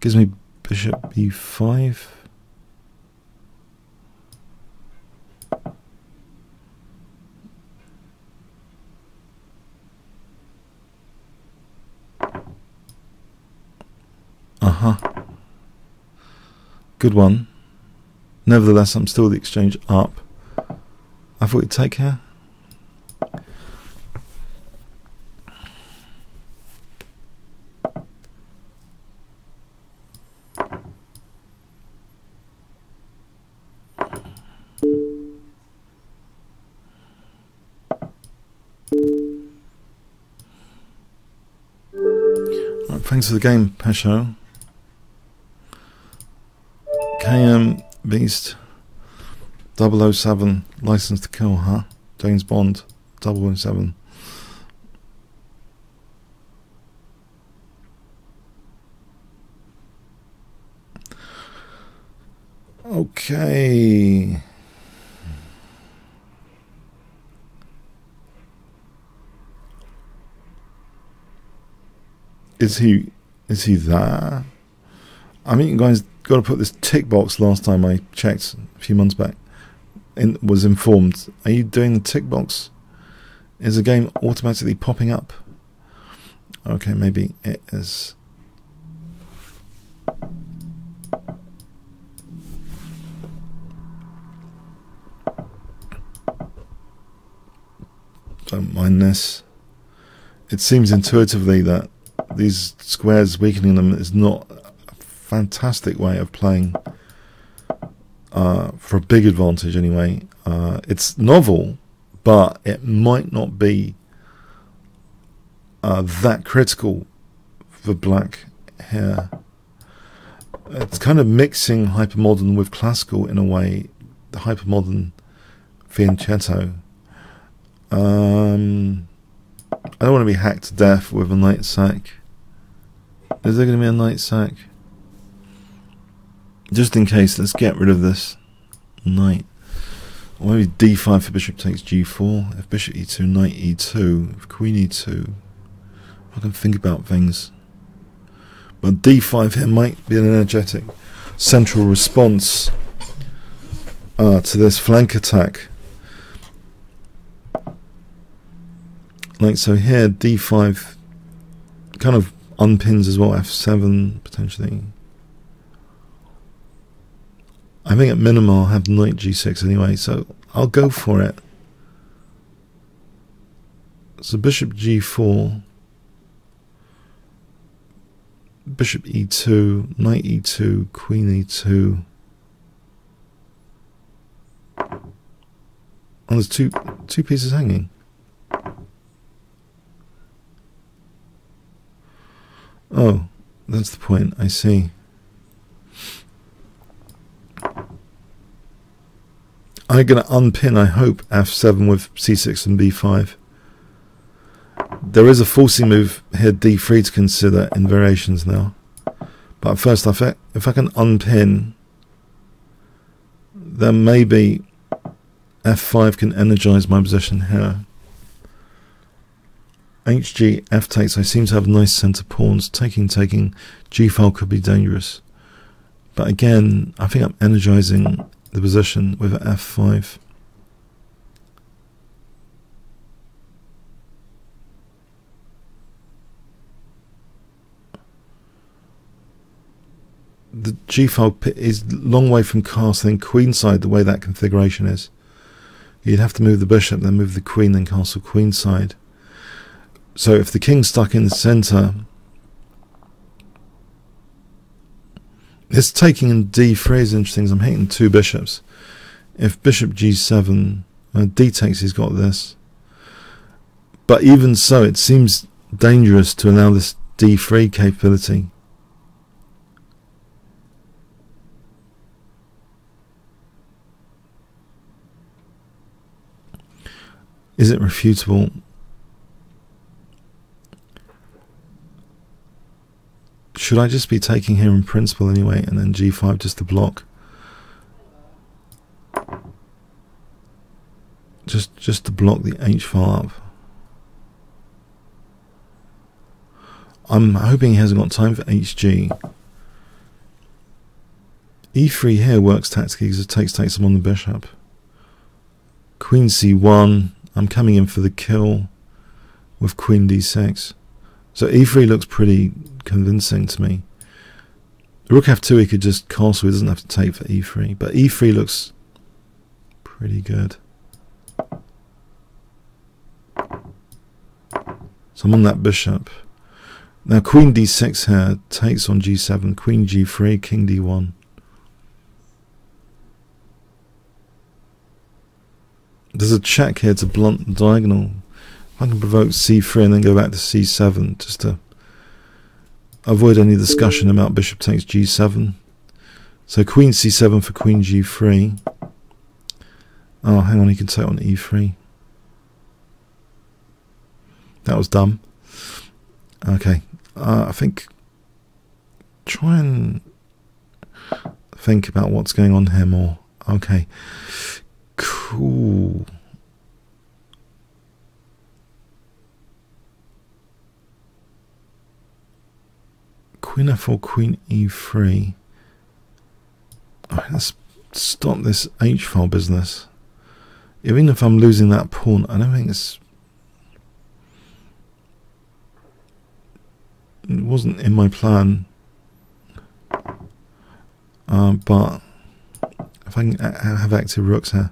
Gives me bishop b5. Good one. Nevertheless, I'm still the exchange up. I thought you'd take here. Right, thanks for the game, Pesho. KM Beast 007 License to Kill, huh? James Bond 007. Okay. Is he there? I mean, you guys got to put this tick box. Last time I checked a few months back, was informed. Are you doing the tick box? Is the game automatically popping up? Okay, maybe it is. Don't mind this. It seems intuitively that these squares, weakening them, is not a fantastic way of playing for a big advantage anyway. It's novel, but it might not be that critical for black here. It's kind of mixing hypermodern with classical in a way, the hypermodern fianchetto. I don't want to be hacked to death with a knight sack. Is there going to be a knight sack? Just in case, let's get rid of this knight. Or maybe d5 for bishop takes g4. If bishop e2, knight e2. If queen e2. I can think about things. But d5 here might be an energetic central response to this flank attack. Like so here, d5 kind of unpins as well, f7 potentially. I think at minimum I'll have knight g6 anyway, so I'll go for it. So bishop g4, bishop e2, knight e2, queen e2. Oh, there's two pieces hanging. Oh, that's the point, I see. I'm going to unpin, I hope, f7 with c6 and b5. There is a forcing move here, d3 to consider in variations now. But first, if I can unpin, then maybe f5 can energize my position here. HG, f takes, I seem to have nice centre pawns. Taking, g-file could be dangerous. But again, I think I'm energizing the position with f5. The g-file is a long way from castling queenside the way that configuration is. You'd have to move the bishop, then move the queen, then castle queenside. So if the king's stuck in the centre, this taking in d3 is interesting. I'm hitting two bishops. If bishop g7, d takes, he's got this. But even so, it seems dangerous to allow this d3 capability. Is it refutable? Should I just be taking here in principle anyway, and then g5 just to block? Just to block the h file up. I'm hoping he hasn't got time for hg. e3 here works tactically because it takes him on the bishop. Queen c1. I'm coming in for the kill with queen d6. So e3 looks pretty convincing to me. Rook f2 he could just castle, he doesn't have to take for e3. But e3 looks pretty good. So I'm on that bishop. Now queen d6 here takes on g7, queen g3, king d1. There's a check here to blunt the diagonal. I can provoke c3 and then go back to c7 just to avoid any discussion about bishop takes g7. So queen c7 for queen g3. Oh, hang on, he can take on e3. That was dumb. Okay, I think try and think about what's going on here more. Okay, cool. Queen f4, queen e3. Alright, let's stop this h-file business. Even if I'm losing that pawn, I don't think it wasn't in my plan. But if I can have active rooks here.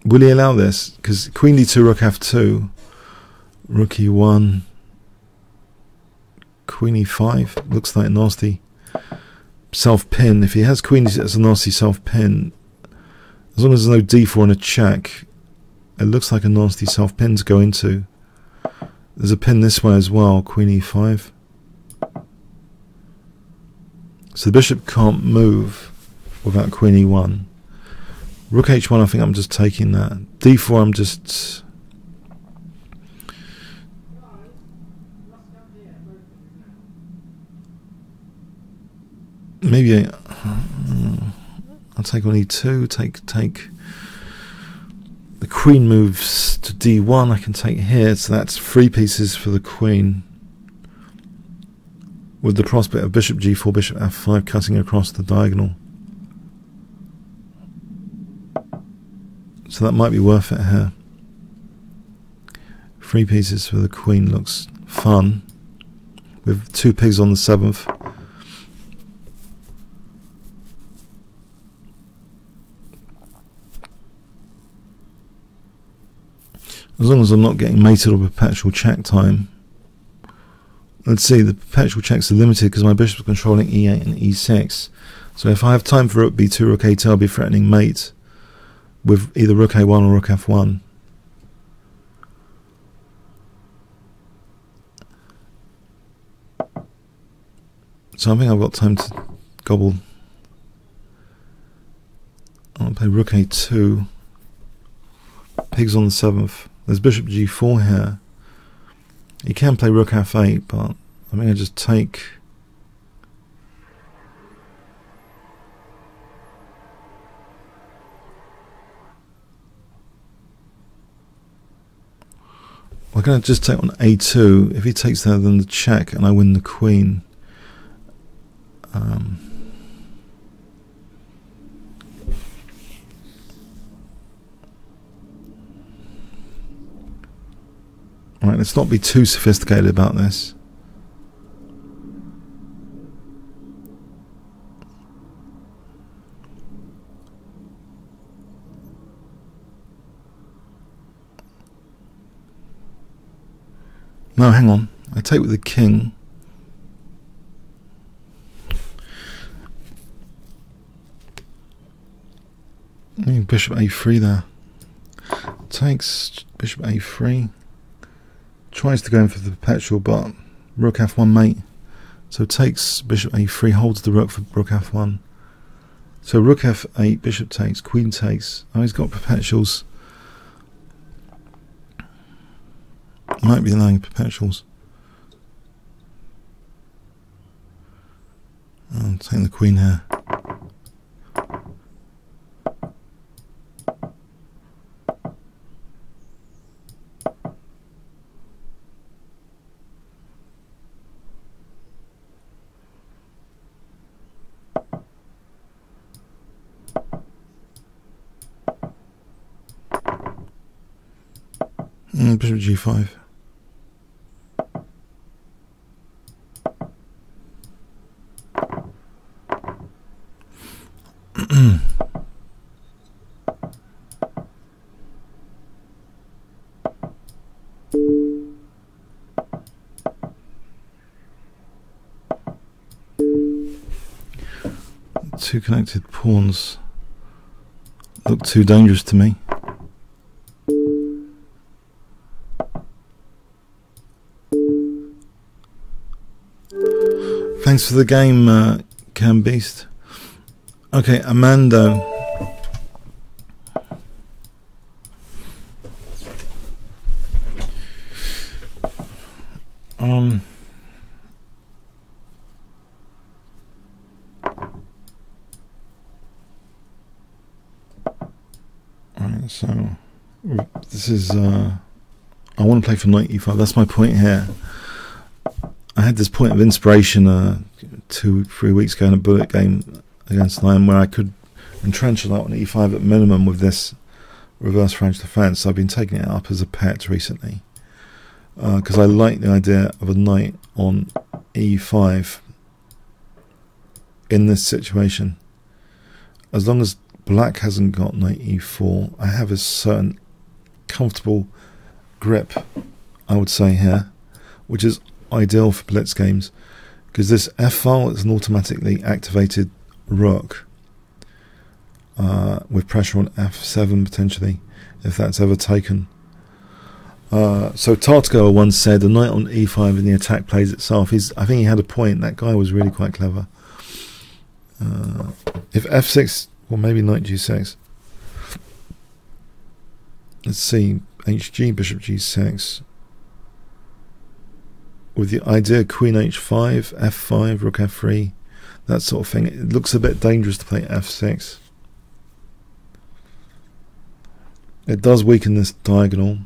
Will he allow this? Because queen d2, rook f2, rook e1, queen e5 looks like a nasty self-pin. If he has queen as a nasty self-pin, as long as there's no d4 and a check, it looks like a nasty self-pin to go into. There's a pin this way as well, queen e5. So the bishop can't move without queen e1. Rook h1, I think I'm just taking that. d4, I'm just... maybe I'll take on e2, take... The queen moves to d1, I can take here, so that's 3 pieces for the queen. With the prospect of bishop g4, bishop f5 cutting across the diagonal. So that might be worth it here. 3 pieces for the queen looks fun. With 2 pigs on the 7th. As long as I'm not getting mated or perpetual check time. Let's see, the perpetual checks are limited because my bishop's controlling e8 and e6. So if I have time for rook b2, rook a2, I'll be threatening mate with either rook a1 or rook f1. So I think I've got time to gobble. I'll play rook a2. Pigs on the 7th. There's bishop g4 here. You can play rook f8, but I think I just take. We're going to just take on a2. If he takes there, then the check, and I win the queen. Alright, let's not be too sophisticated about this. No, hang on. I take with the king. Bishop a3 there. Takes bishop a3. Tries to go in for the perpetual, but rook f1 mate. So takes bishop a3, holds the rook for rook f1. So rook f8, bishop takes, queen takes. Oh, he's got perpetuals. Might be allowing perpetuals. I'm taking the queen here. Bishop g5. Two connected pawns look too dangerous to me. Thanks for the game, Cam Beast. Okay, Amando. Alright, so this is I want to play for knight e5. That's my point here. I had this point of inspiration 2-3 weeks ago in a bullet game against Lion where I could entrench a lot on e5 at minimum with this reverse French defense. So I've been taking it up as a pet recently because I like the idea of a knight on e5 in this situation. As long as black hasn't got knight e4, I have a certain comfortable grip, I would say here, which is ideal for blitz games, because this f file is an automatically activated rook with pressure on f7 potentially, if that's ever taken. So Tartko once said a knight on e5 and the attack plays itself. I think he had a point. That guy was really quite clever. If f6, or maybe knight g6. Let's see, hg, bishop g6. With the idea queen h5, f5, rook f3, that sort of thing. It looks a bit dangerous to play f6. It does weaken this diagonal.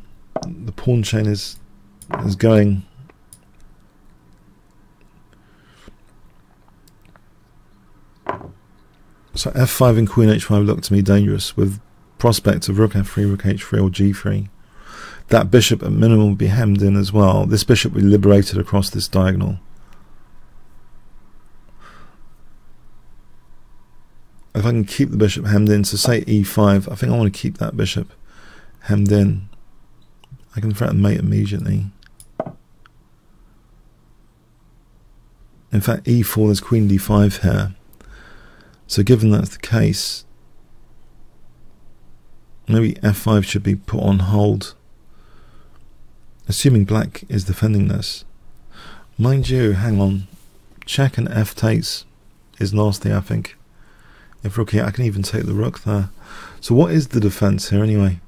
The pawn chain is going. So f5 and queen h5 look to me dangerous, with prospects of rook f3, rook h3 or g3. That bishop at minimum would be hemmed in as well. This bishop would be liberated across this diagonal. If I can keep the bishop hemmed in, so say e5, I think I want to keep that bishop hemmed in. I can threaten mate immediately. In fact, e4, there's queen d5 here. So given that's the case, maybe f5 should be put on hold, assuming black is defending this. Mind you, hang on, check and f takes is nasty, I think. If rook here, I can even take the rook there. So what is the defense here anyway?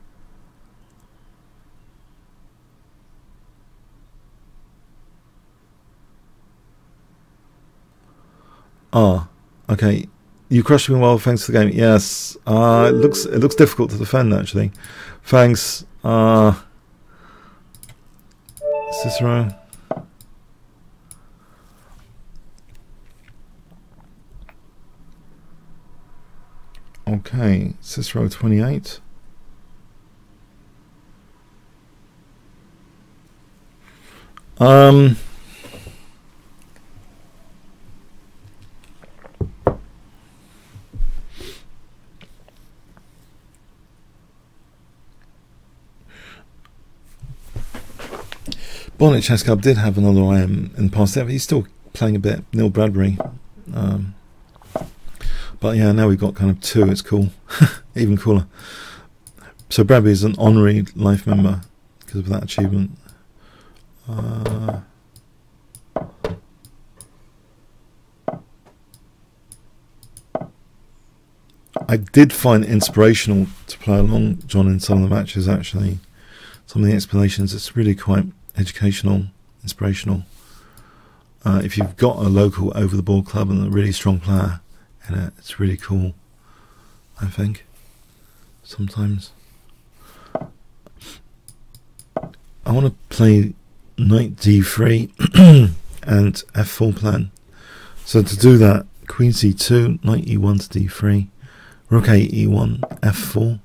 Ah, okay. You crushed me well, thanks for the game. Yes, it looks difficult to defend actually. Thanks, Cicero. Okay, Cicero 28. Bonnet Chess Club did have another IM in the past. He's still playing a bit, Neil Bradbury. But yeah, now we've got kind of two. It's cool. Even cooler. So Bradbury is an honorary life member because of that achievement. I did find it inspirational to play along John in some of the matches actually. Some of the explanations, it's really quite educational, inspirational. If you've got a local over-the-board club and a really strong player in it, it's really cool, I think, sometimes. I want to play knight d3 and f4 plan. So to do that, queen c2, knight e1 to d3, rook a e1, f4.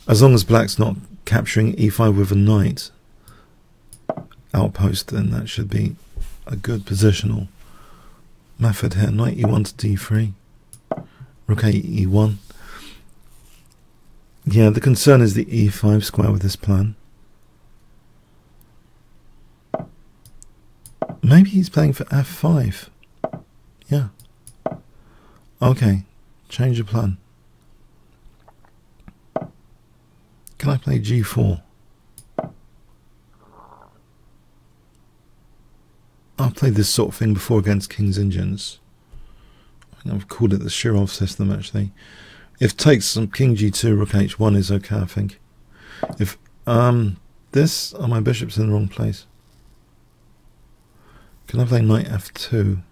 As long as black's not capturing e5 with a knight outpost, then that should be a good positional method here. Knight e1 to d3, rook a e1. Yeah, the concern is the e5 square with this plan. Maybe he's playing for f5. Yeah. Okay, change the plan. Can I play g4? I've played this sort of thing before against King's Indians. I think I've called it the Shirov system, actually. If takes some king g2, rook h1 is okay, I think. If this, my bishop's in the wrong place. Can I play knight f2?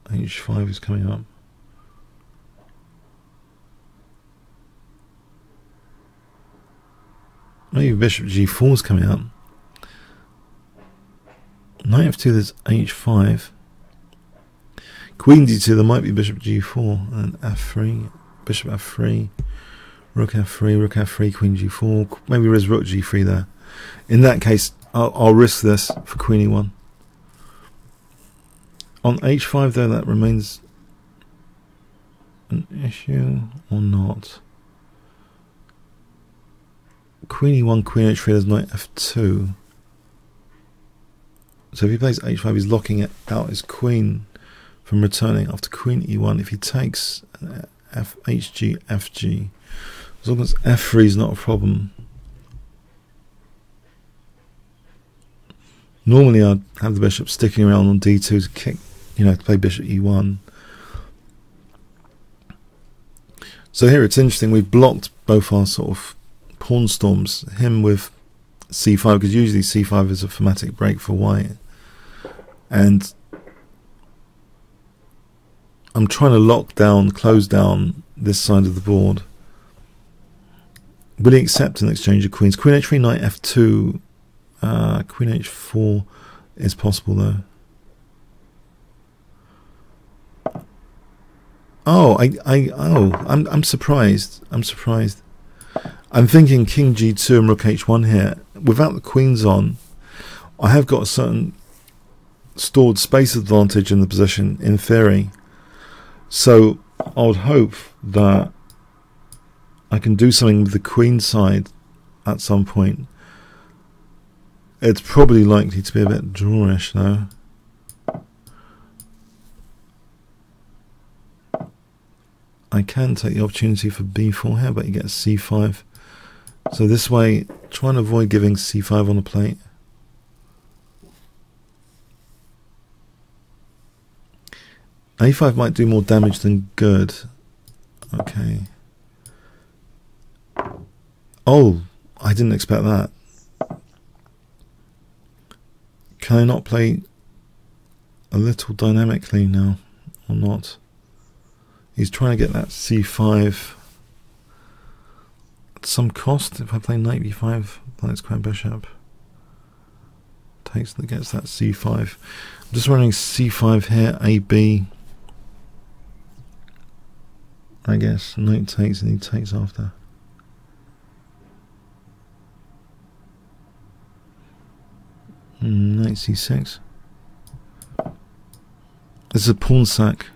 h5 is coming up. Maybe bishop g4 is coming up. Knight f2, there's h5. Queen d2, there might be bishop g4 and f3. Bishop f3. Rook f3, rook f3, queen g4. Maybe there's rook g3 there. In that case, I'll risk this for queen e1. On h5 though, that remains an issue or not. Queen e1, queen h3, there's knight f2. So if he plays h5, he's locking it out his queen from returning after queen e1. If he takes hg, fg, as long as f3 is not a problem. Normally I'd have the bishop sticking around on d2 to kick, to play bishop e1. So here it's interesting, we've blocked both our sort of pawn storms, him with c5, because usually c5 is a thematic break for white. And I'm trying to close down this side of the board. Will he accept an exchange of queens? Queen h3, knight f2, queen h4 is possible though. Oh, I'm surprised. I'm surprised. I'm thinking king g2 and rook h1 here. Without the queens on, I have got a certain stored space advantage in the position, in theory. So I would hope that I can do something with the queen side at some point. It's probably likely to be a bit drawish though. I can take the opportunity for b4 here, but he gets c5. So this way, trying to avoid giving c5 on the plate. a5 might do more damage than good. Okay. Oh, I didn't expect that. Can I not play a little dynamically now, or not? He's trying to get that c5 at some cost. If I play knight b5, knight square bishop, gets that c5. I'm just running c5 here, ab. I guess knight takes and he takes after. Knight c6. This is a pawn sack.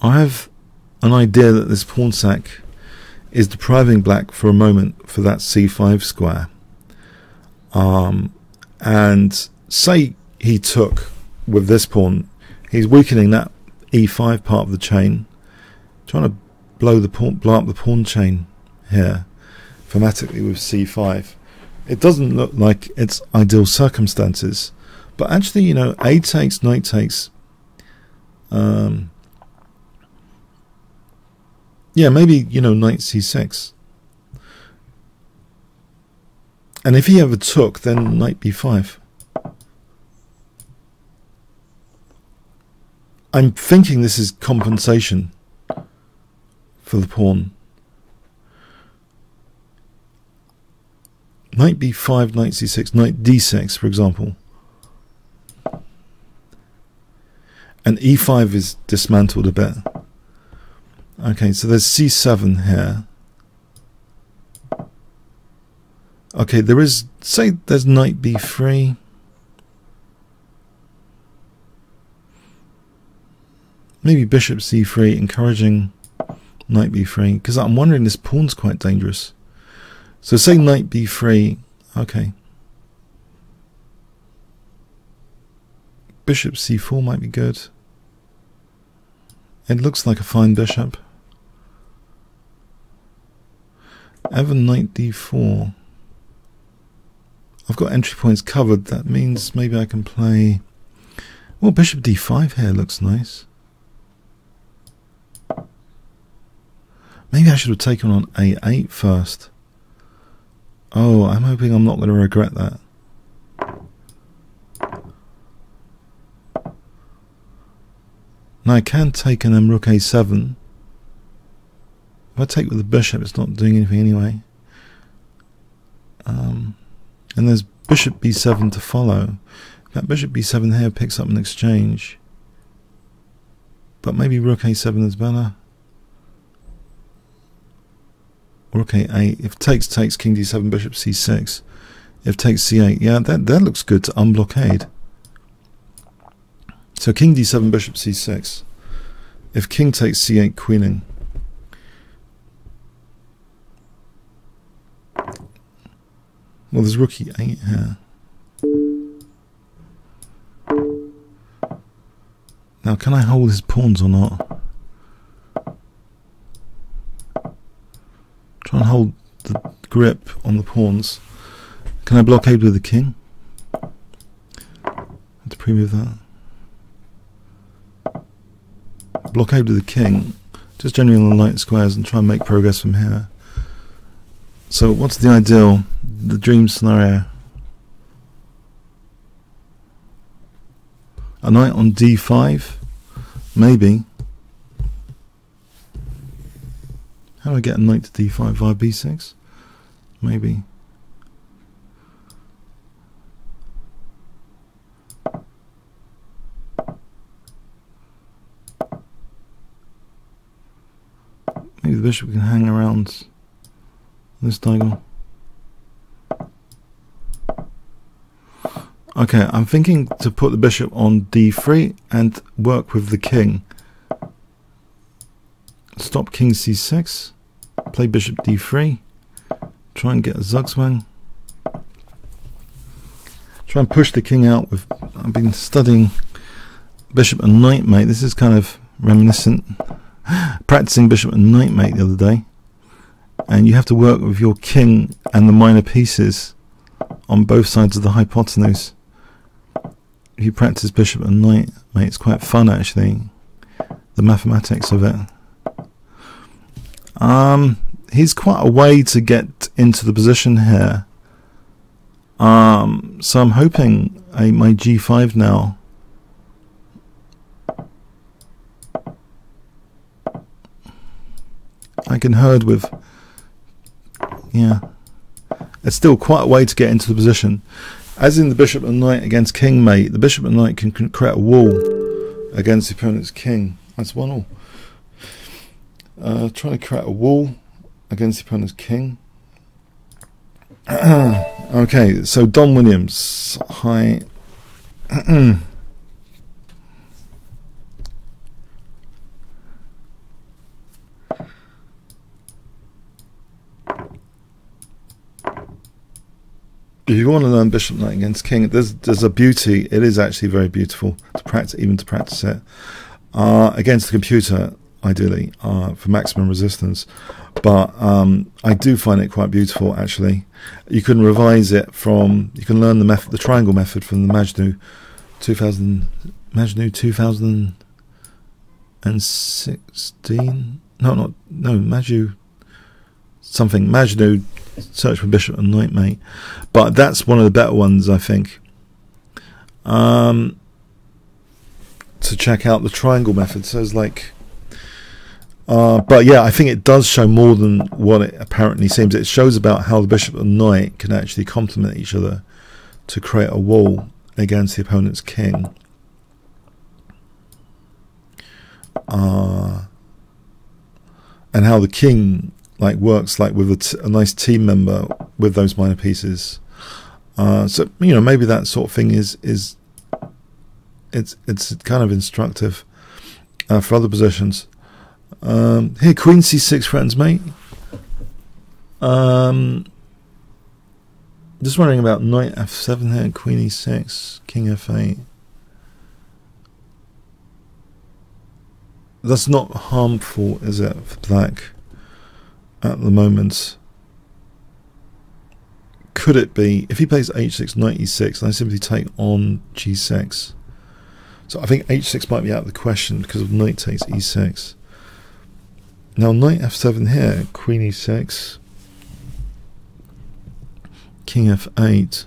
I have an idea that this pawn sack is depriving black for a moment for that c5 square. And say he took with this pawn, he's weakening that e5 part of the chain, trying to blow up the pawn chain here thematically with c5. It doesn't look like it's ideal circumstances, but actually, a takes, knight takes, Yeah, maybe, you know, knight c6. And if he ever took, then knight b5. I'm thinking this is compensation for the pawn. Knight b5, knight c6, knight d6, for example. And e5 is dismantled a bit. Okay, so there's c7 here. Okay, there is, say there's knight b3. Maybe bishop c3, encouraging knight b3, because I'm wondering this pawn's quite dangerous. So say knight b3, okay. Bishop c4 might be good. It looks like a fine bishop. Ever knight d4. I've got entry points covered. That means maybe I can play... Well, bishop d5 here looks nice. Maybe I should have taken on a8 first. Oh, I'm hoping I'm not going to regret that. Now I can take and then rook a7. If I take with the bishop, it's not doing anything anyway. And there's bishop b7 to follow. That bishop b7 here picks up an exchange. But maybe rook a7 is better. Rook a8. If takes, king d7, bishop c6. If takes c8. Yeah, that looks good to unblockade. So king d7, bishop c6. If king takes c8, queening. Well, there's rook e8 here. Now, can I hold his pawns or not? Try and hold the grip on the pawns. Can I blockade with the king? Have to preview that. Blockade with the king, just generally on the light squares, and try and make progress from here. So what's the ideal, the dream scenario? A knight on d5, maybe. How do I get a knight to d5 via b6? Maybe. Maybe the bishop can hang around this diagonal. Okay, I'm thinking to put the bishop on d3 and work with the king. Stop king c6, play bishop d3, try and get a zugzwang. Try and push the king out with, I've been studying bishop and knight mate. This is kind of reminiscent. Practicing bishop and knight mate the other day, and you have to work with your king and the minor pieces on both sides of the hypotenuse. If you practice bishop and knight mate, it's quite fun actually, the mathematics of it. He's quite a way to get into the position here, so I'm hoping my g5 now. I can herd with, yeah, it's still quite a way to get into the position. As in the bishop and knight against king mate, the bishop and knight can create a wall against the opponent's king. That's 1-1. Trying to create a wall against the opponent's king. Okay, so Don Williams, hi. If you want to learn bishop knight against king, there's a beauty. It is actually very beautiful to practice, even to practice it against the computer, ideally, for maximum resistance. But I do find it quite beautiful. Actually, you can revise it from. You can learn the method, the triangle method, from the Majnu 2016. no, Maju something. Majnu, search for bishop and knight mate. But that's one of the better ones, I think. To check out the triangle method. So it's like, but yeah, I think it does show more than what it apparently seems. It shows about how the bishop and knight can actually complement each other to create a wall against the opponent's king. And how the king like works like with a nice team member with those minor pieces. So you know, maybe that sort of thing is it's kind of instructive for other positions. Here, Queen C6 friends, mate. Just wondering about Knight F7 here, Queen E6, King F8. That's not harmful, is it, for black at the moment? Could it be? If he plays H6, Knight E6, and I simply take on G6. So I think H6 might be out of the question because of Knight takes E6. Now Knight F7 here, Queen E6, King F8.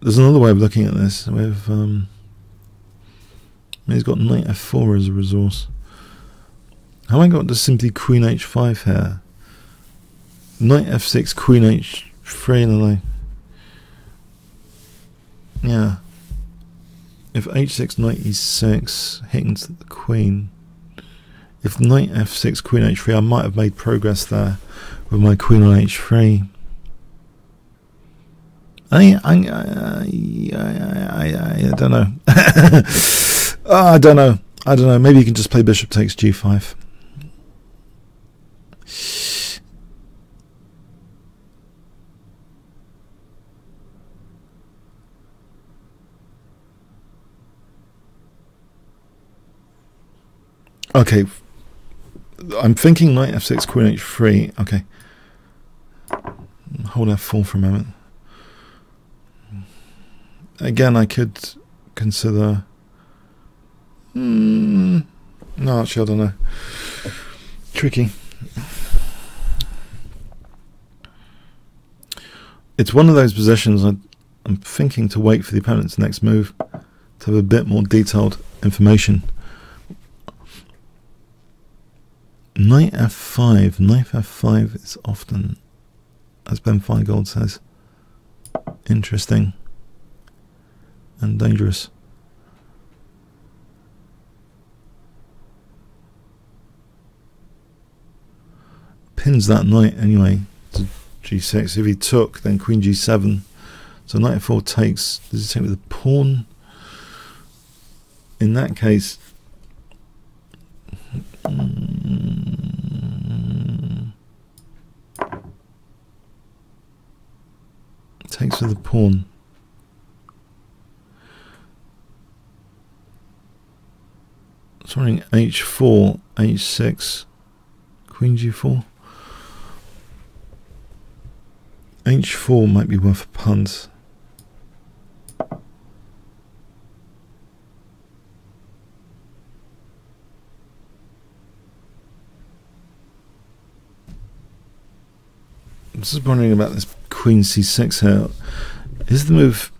There's another way of looking at this. With he's got Knight F4 as a resource. How have I got to simply Queen H5 here? Knight F6, Queen H3, and yeah. If H6, Knight E6, hitting the Queen. If Knight F6, Queen H3, I might have made progress there with my Queen on H3. I don't know. I don't know. Maybe you can just play Bishop takes G5. Okay, I'm thinking Knight F6, Queen H3. Okay, hold F4 for a moment. Again, I could consider. No, actually, I don't know. Tricky. It's one of those positions I'm thinking to wait for the opponent's next move to have a bit more detailed information. Knight F5. Knight F5 is often, as Ben Feingold says, interesting and dangerous. Pins that knight anyway to G6. If he took, then Queen G7. So Knight F4 takes. Does he take with a pawn? In that case, takes with the pawn. Sorry, H4, H6, Queen G4. H4 might be worth a punt. I'm just wondering about this Queen C6 here. Is the move...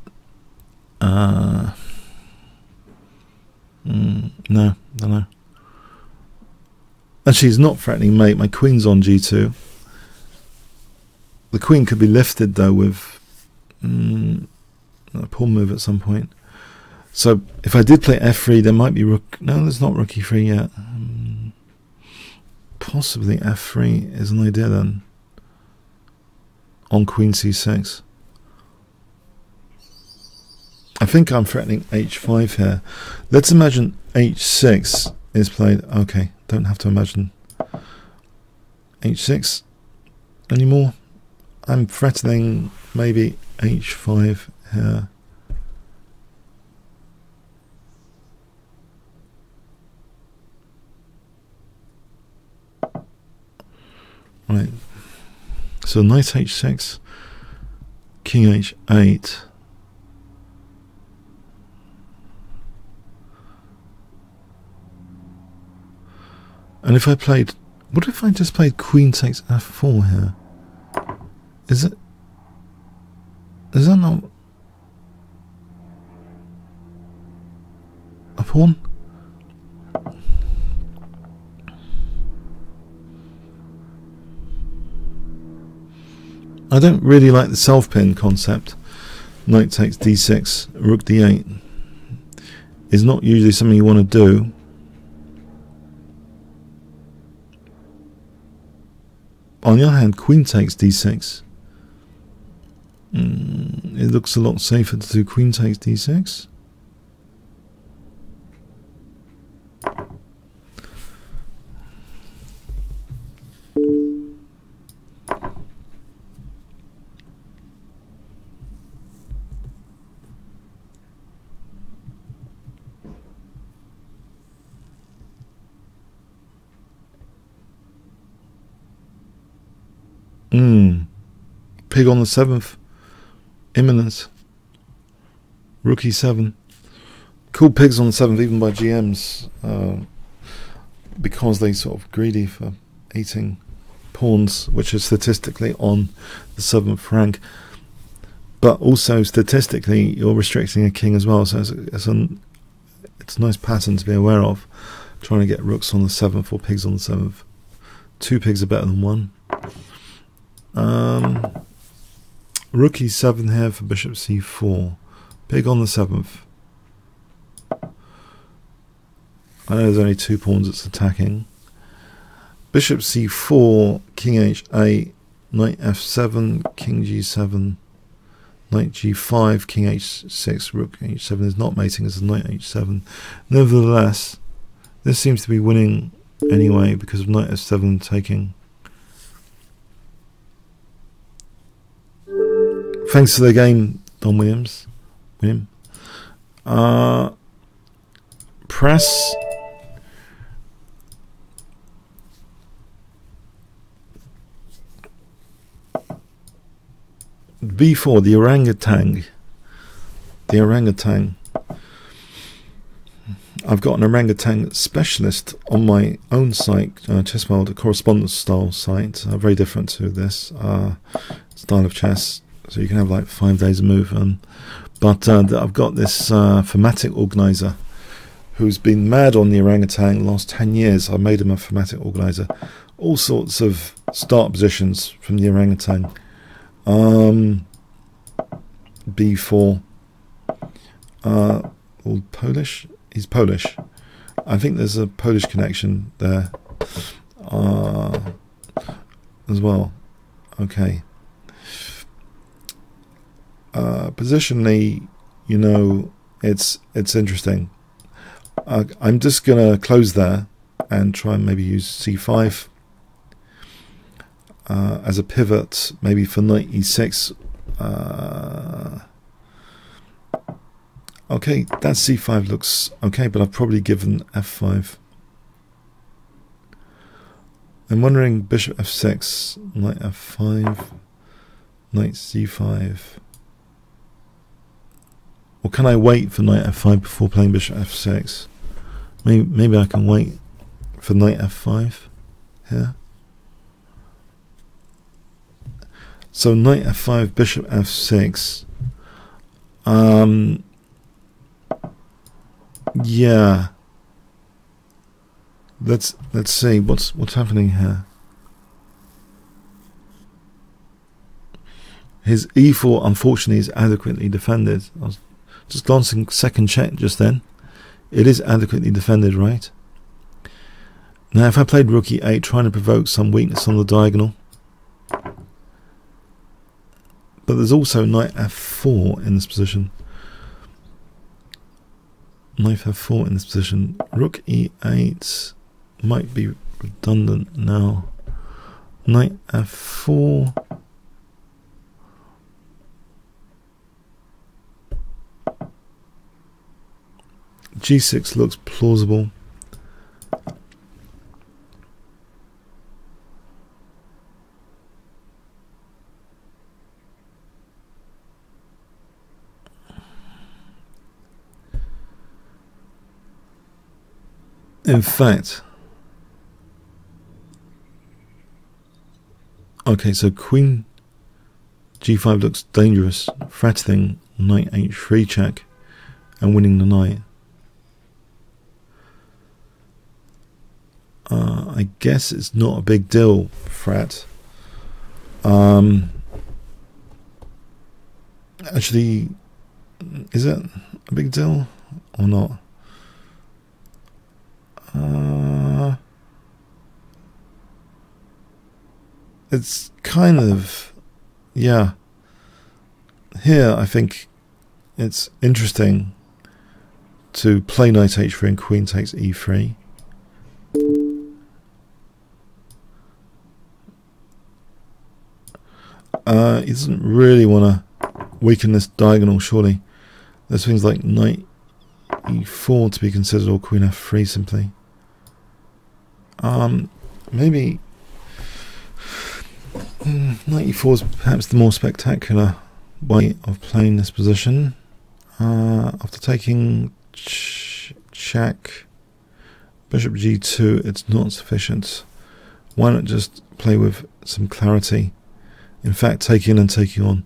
no, I don't know. Actually, he's not threatening mate. My queen's on G2. The queen could be lifted, though, with a pawn move at some point. So, if I did play F3, there might be rook... No, there's not rook E3 yet. Possibly F3 is an idea, then. On Queen C6. I think I'm threatening H5 here. Let's imagine H6 is played. Okay, don't have to imagine H6 anymore. I'm threatening maybe H5 here. Right. So Knight H6, King H8. And if I played, what if I just played queen takes f4 here? Is that not a pawn? I don't really like the self-pin concept. Knight takes d6, rook d8 is not usually something you want to do. On the other hand, queen takes d6. It looks a lot safer to do queen takes d6. Pig on the 7th. Imminent. Rook e7. Cool pigs on the 7th, even by GMs, because they sort of greedy for eating pawns, which are statistically on the 7th rank. But also statistically, you're restricting a king as well, so it's a nice pattern to be aware of. Trying to get rooks on the 7th or pigs on the 7th. 2 pigs are better than 1. Rook e7 here for bishop c4. Pig on the 7th. I know there's only 2 pawns it's attacking. Bishop c4, king h8, knight f7, king g7, knight g5, king h6, rook h7 is not mating as a knight h7. Nevertheless, this seems to be winning anyway because of knight f7 taking. Thanks for the game, Don Williams. Press. B4, the orangutan. The orangutan. I've got an orangutan specialist on my own site, ChessWorld, a correspondence style site, very different to this style of chess. So you can have like 5 days of move. But I've got this thematic organizer who's been mad on the orangutan the last 10 years. I made him a thematic organizer. All sorts of start positions from the orangutan. B4. All Polish? He's Polish. I think there's a Polish connection there as well. Okay. Positionally, you know, it's interesting. I'm just gonna close there and try and maybe use c5 as a pivot, maybe for knight e6. Okay, that c5 looks okay, but I've probably given f5. I'm wondering bishop f6, knight f5, knight c5. Or can I wait for knight f5 before playing bishop f6? Maybe I can wait for knight f5 here. So knight f5, bishop f6. Yeah. Let's see what's happening here. His e4 unfortunately is adequately defended. I was just glancing second check just then. It is adequately defended, right? Now if I played rook e8 trying to provoke some weakness on the diagonal. But there's also knight f4 in this position. Knight f4 in this position. Rook e8 might be redundant now. Knight f4. G6 looks plausible. In fact, Okay, so queen g5 looks dangerous, threatening knight h3 check and winning the knight. I guess it's not a big deal, threat. Actually, is it a big deal or not? It's kind of, yeah. Here, I think it's interesting to play knight h3 and queen takes e3. He doesn't really want to weaken this diagonal, surely. There's things like knight e4 to be considered, or queen f3 simply. Maybe knight e4 is perhaps the more spectacular way of playing this position. After taking check, bishop g2, it's not sufficient. Why not just play with some clarity? In fact, taking and taking on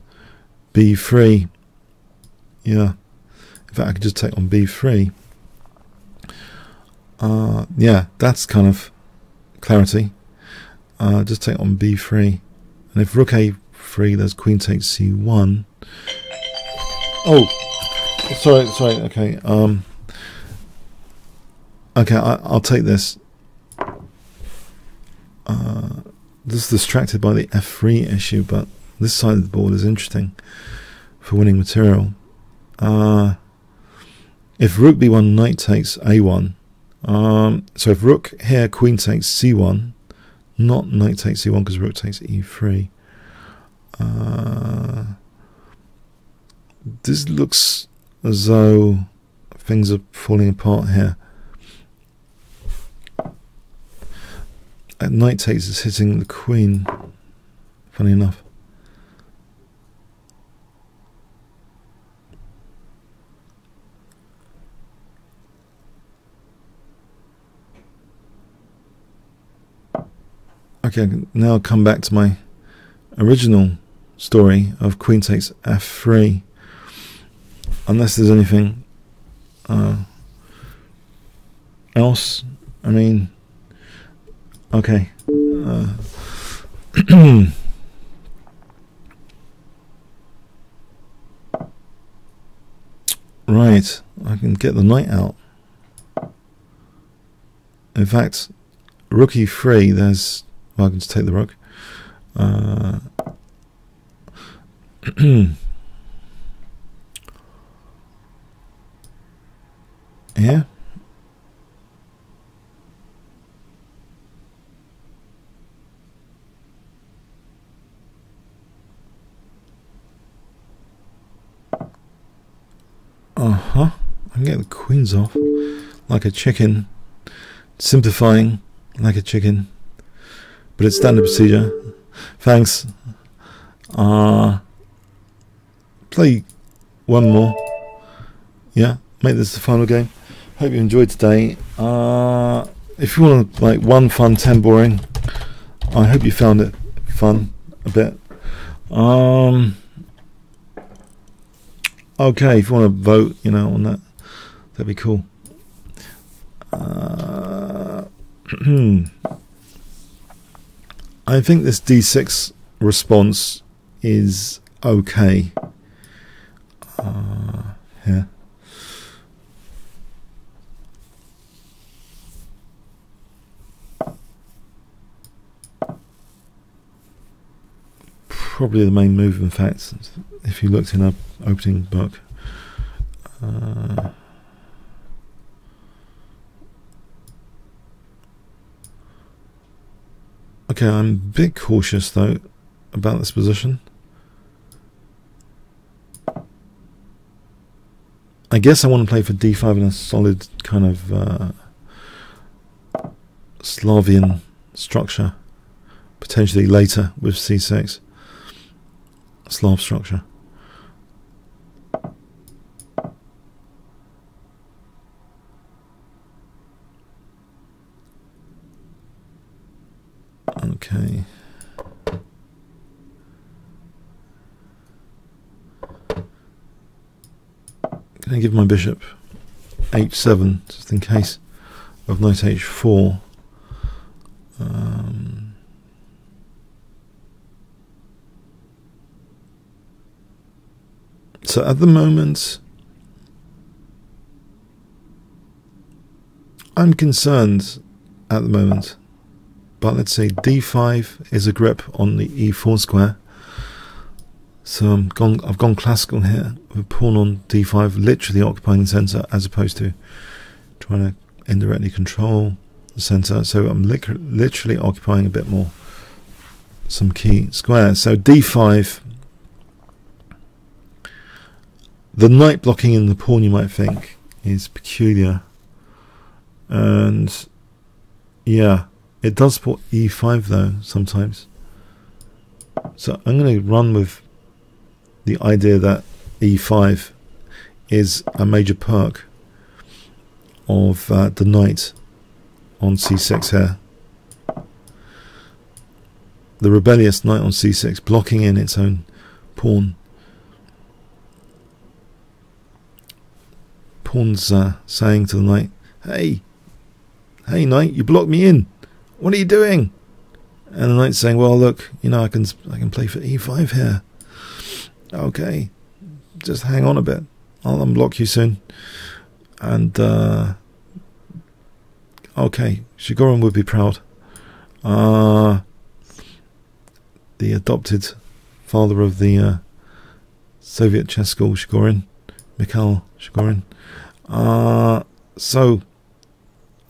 b3. Yeah. In fact, I could just take on b3. Yeah, that's kind of clarity. Just take on b3. And if rook a3, there's queen takes c1. Oh, sorry, okay. Okay, I'll take this. This is distracted by the f3 issue, but this side of the board is interesting for winning material. If rook b1, knight takes a1. So if rook here, queen takes c1, not knight takes c1 because rook takes e3. This looks as though things are falling apart here. Knight takes is hitting the queen, funny enough. Okay, now I'll come back to my original story of queen takes f3. Unless there's anything else, I mean, okay. Right, I can get the knight out. In fact, rook e3, there's, well, I can just take the rook. Here. I can get the queens off like a chicken, simplifying like a chicken, but it's standard procedure. Thanks. Play one more. Yeah, make this the final game. Hope you enjoyed today. If you want like 1 fun, 10 boring, I hope you found it fun a bit. Okay, if you want to vote, you know, on that, that'd be cool. I think this d6 response is okay. Yeah. Probably the main move, in fact, if you looked in our opening book. Okay, I'm a bit cautious though about this position. I guess I want to play for d5 in a solid kind of Slavian structure, potentially later with c6. Slav structure. Okay. Can I give my bishop h7 just in case of knight h4? So at the moment, I'm concerned at the moment, but let's say d5 is a grip on the e4 square. So I've gone classical here with pawn on d5, literally occupying the center as opposed to trying to indirectly control the center. So I'm literally occupying a bit more, some key squares. So d5, the knight blocking in the pawn, you might think, is peculiar. And yeah, it does support e5 though sometimes. So I'm going to run with the idea that e5 is a major perk of the knight on c6 here. The rebellious knight on c6 blocking in its own pawn. Pawn's saying to the knight, hey knight, you blocked me in, what are you doing? And the knight's saying, well look, you know, I can play for e5 here. Okay, just hang on a bit, I'll unblock you soon. And okay, Chigorin would be proud. The adopted father of the Soviet chess school, Chigorin, Mikhail Chigorin. So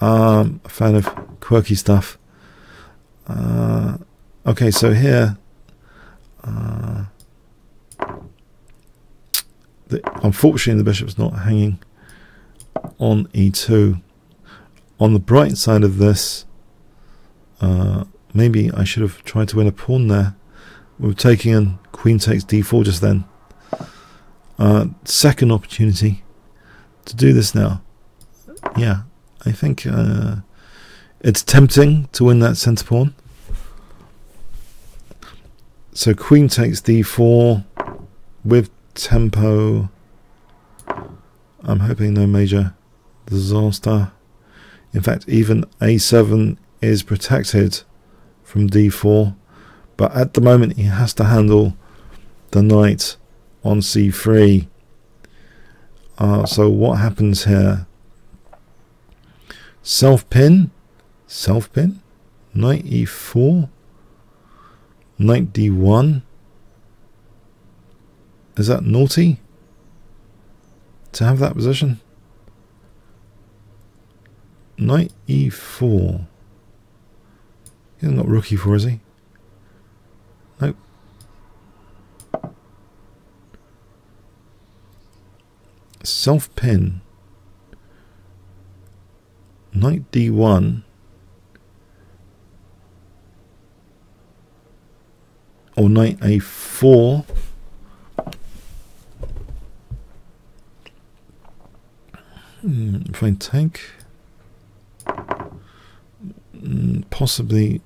a fan of quirky stuff. Okay, so here unfortunately the bishop's not hanging on e2. On the bright side of this, maybe I should have tried to win a pawn there. We were taking in queen takes d4 just then. Second opportunity to do this now. Yeah, I think it's tempting to win that centre pawn. So queen takes d4 with tempo. I'm hoping no major disaster. In fact, even a7 is protected from d4, but at the moment he has to handle the knight on c3. So what happens here? Self-pin, knight e4, knight d1. Is that naughty to have that position? Knight e4. He's not rook e4, is he? Nope. Self-pin. Knight d1. Or knight a4. If I take, possibly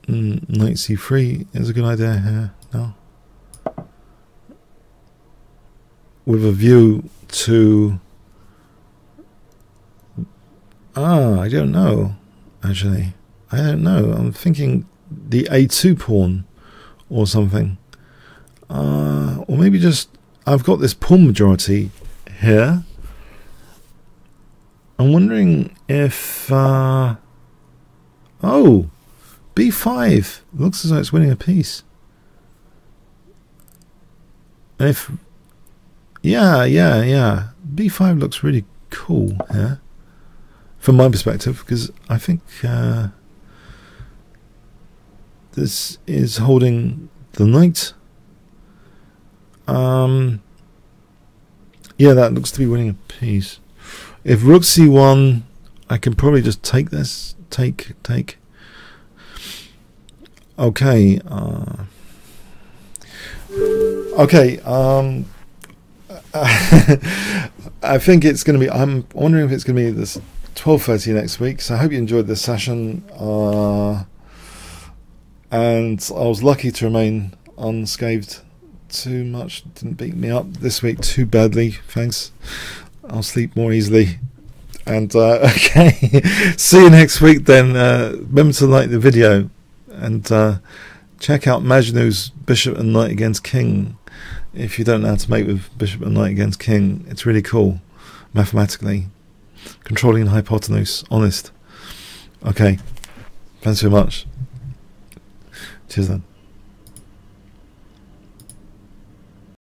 knight c3 is a good idea here now, with a view to I don't know, actually I don't know, I'm thinking the a2 pawn or something, or maybe just I've got this pawn majority here. I'm wondering if oh, b5 looks as though it's winning a piece. And if yeah, b5 looks really cool here from my perspective, because I think this is holding the knight. Yeah, that looks to be winning a piece. If rook c1, I can probably just take this. Take. Okay. Okay. I think it's going to be. I'm wondering if it's going to be this 12:30 next week. So I hope you enjoyed this session. And I was lucky to remain unscathed too much. Didn't beat me up this week too badly. Thanks. I'll sleep more easily. And okay, see you next week then. Remember to like the video and check out Majnu's Bishop and Knight against King. If you don't know how to mate with Bishop and Knight against King, it's really cool mathematically. Controlling the hypotenuse, honest. Okay, thanks so much. Cheers then.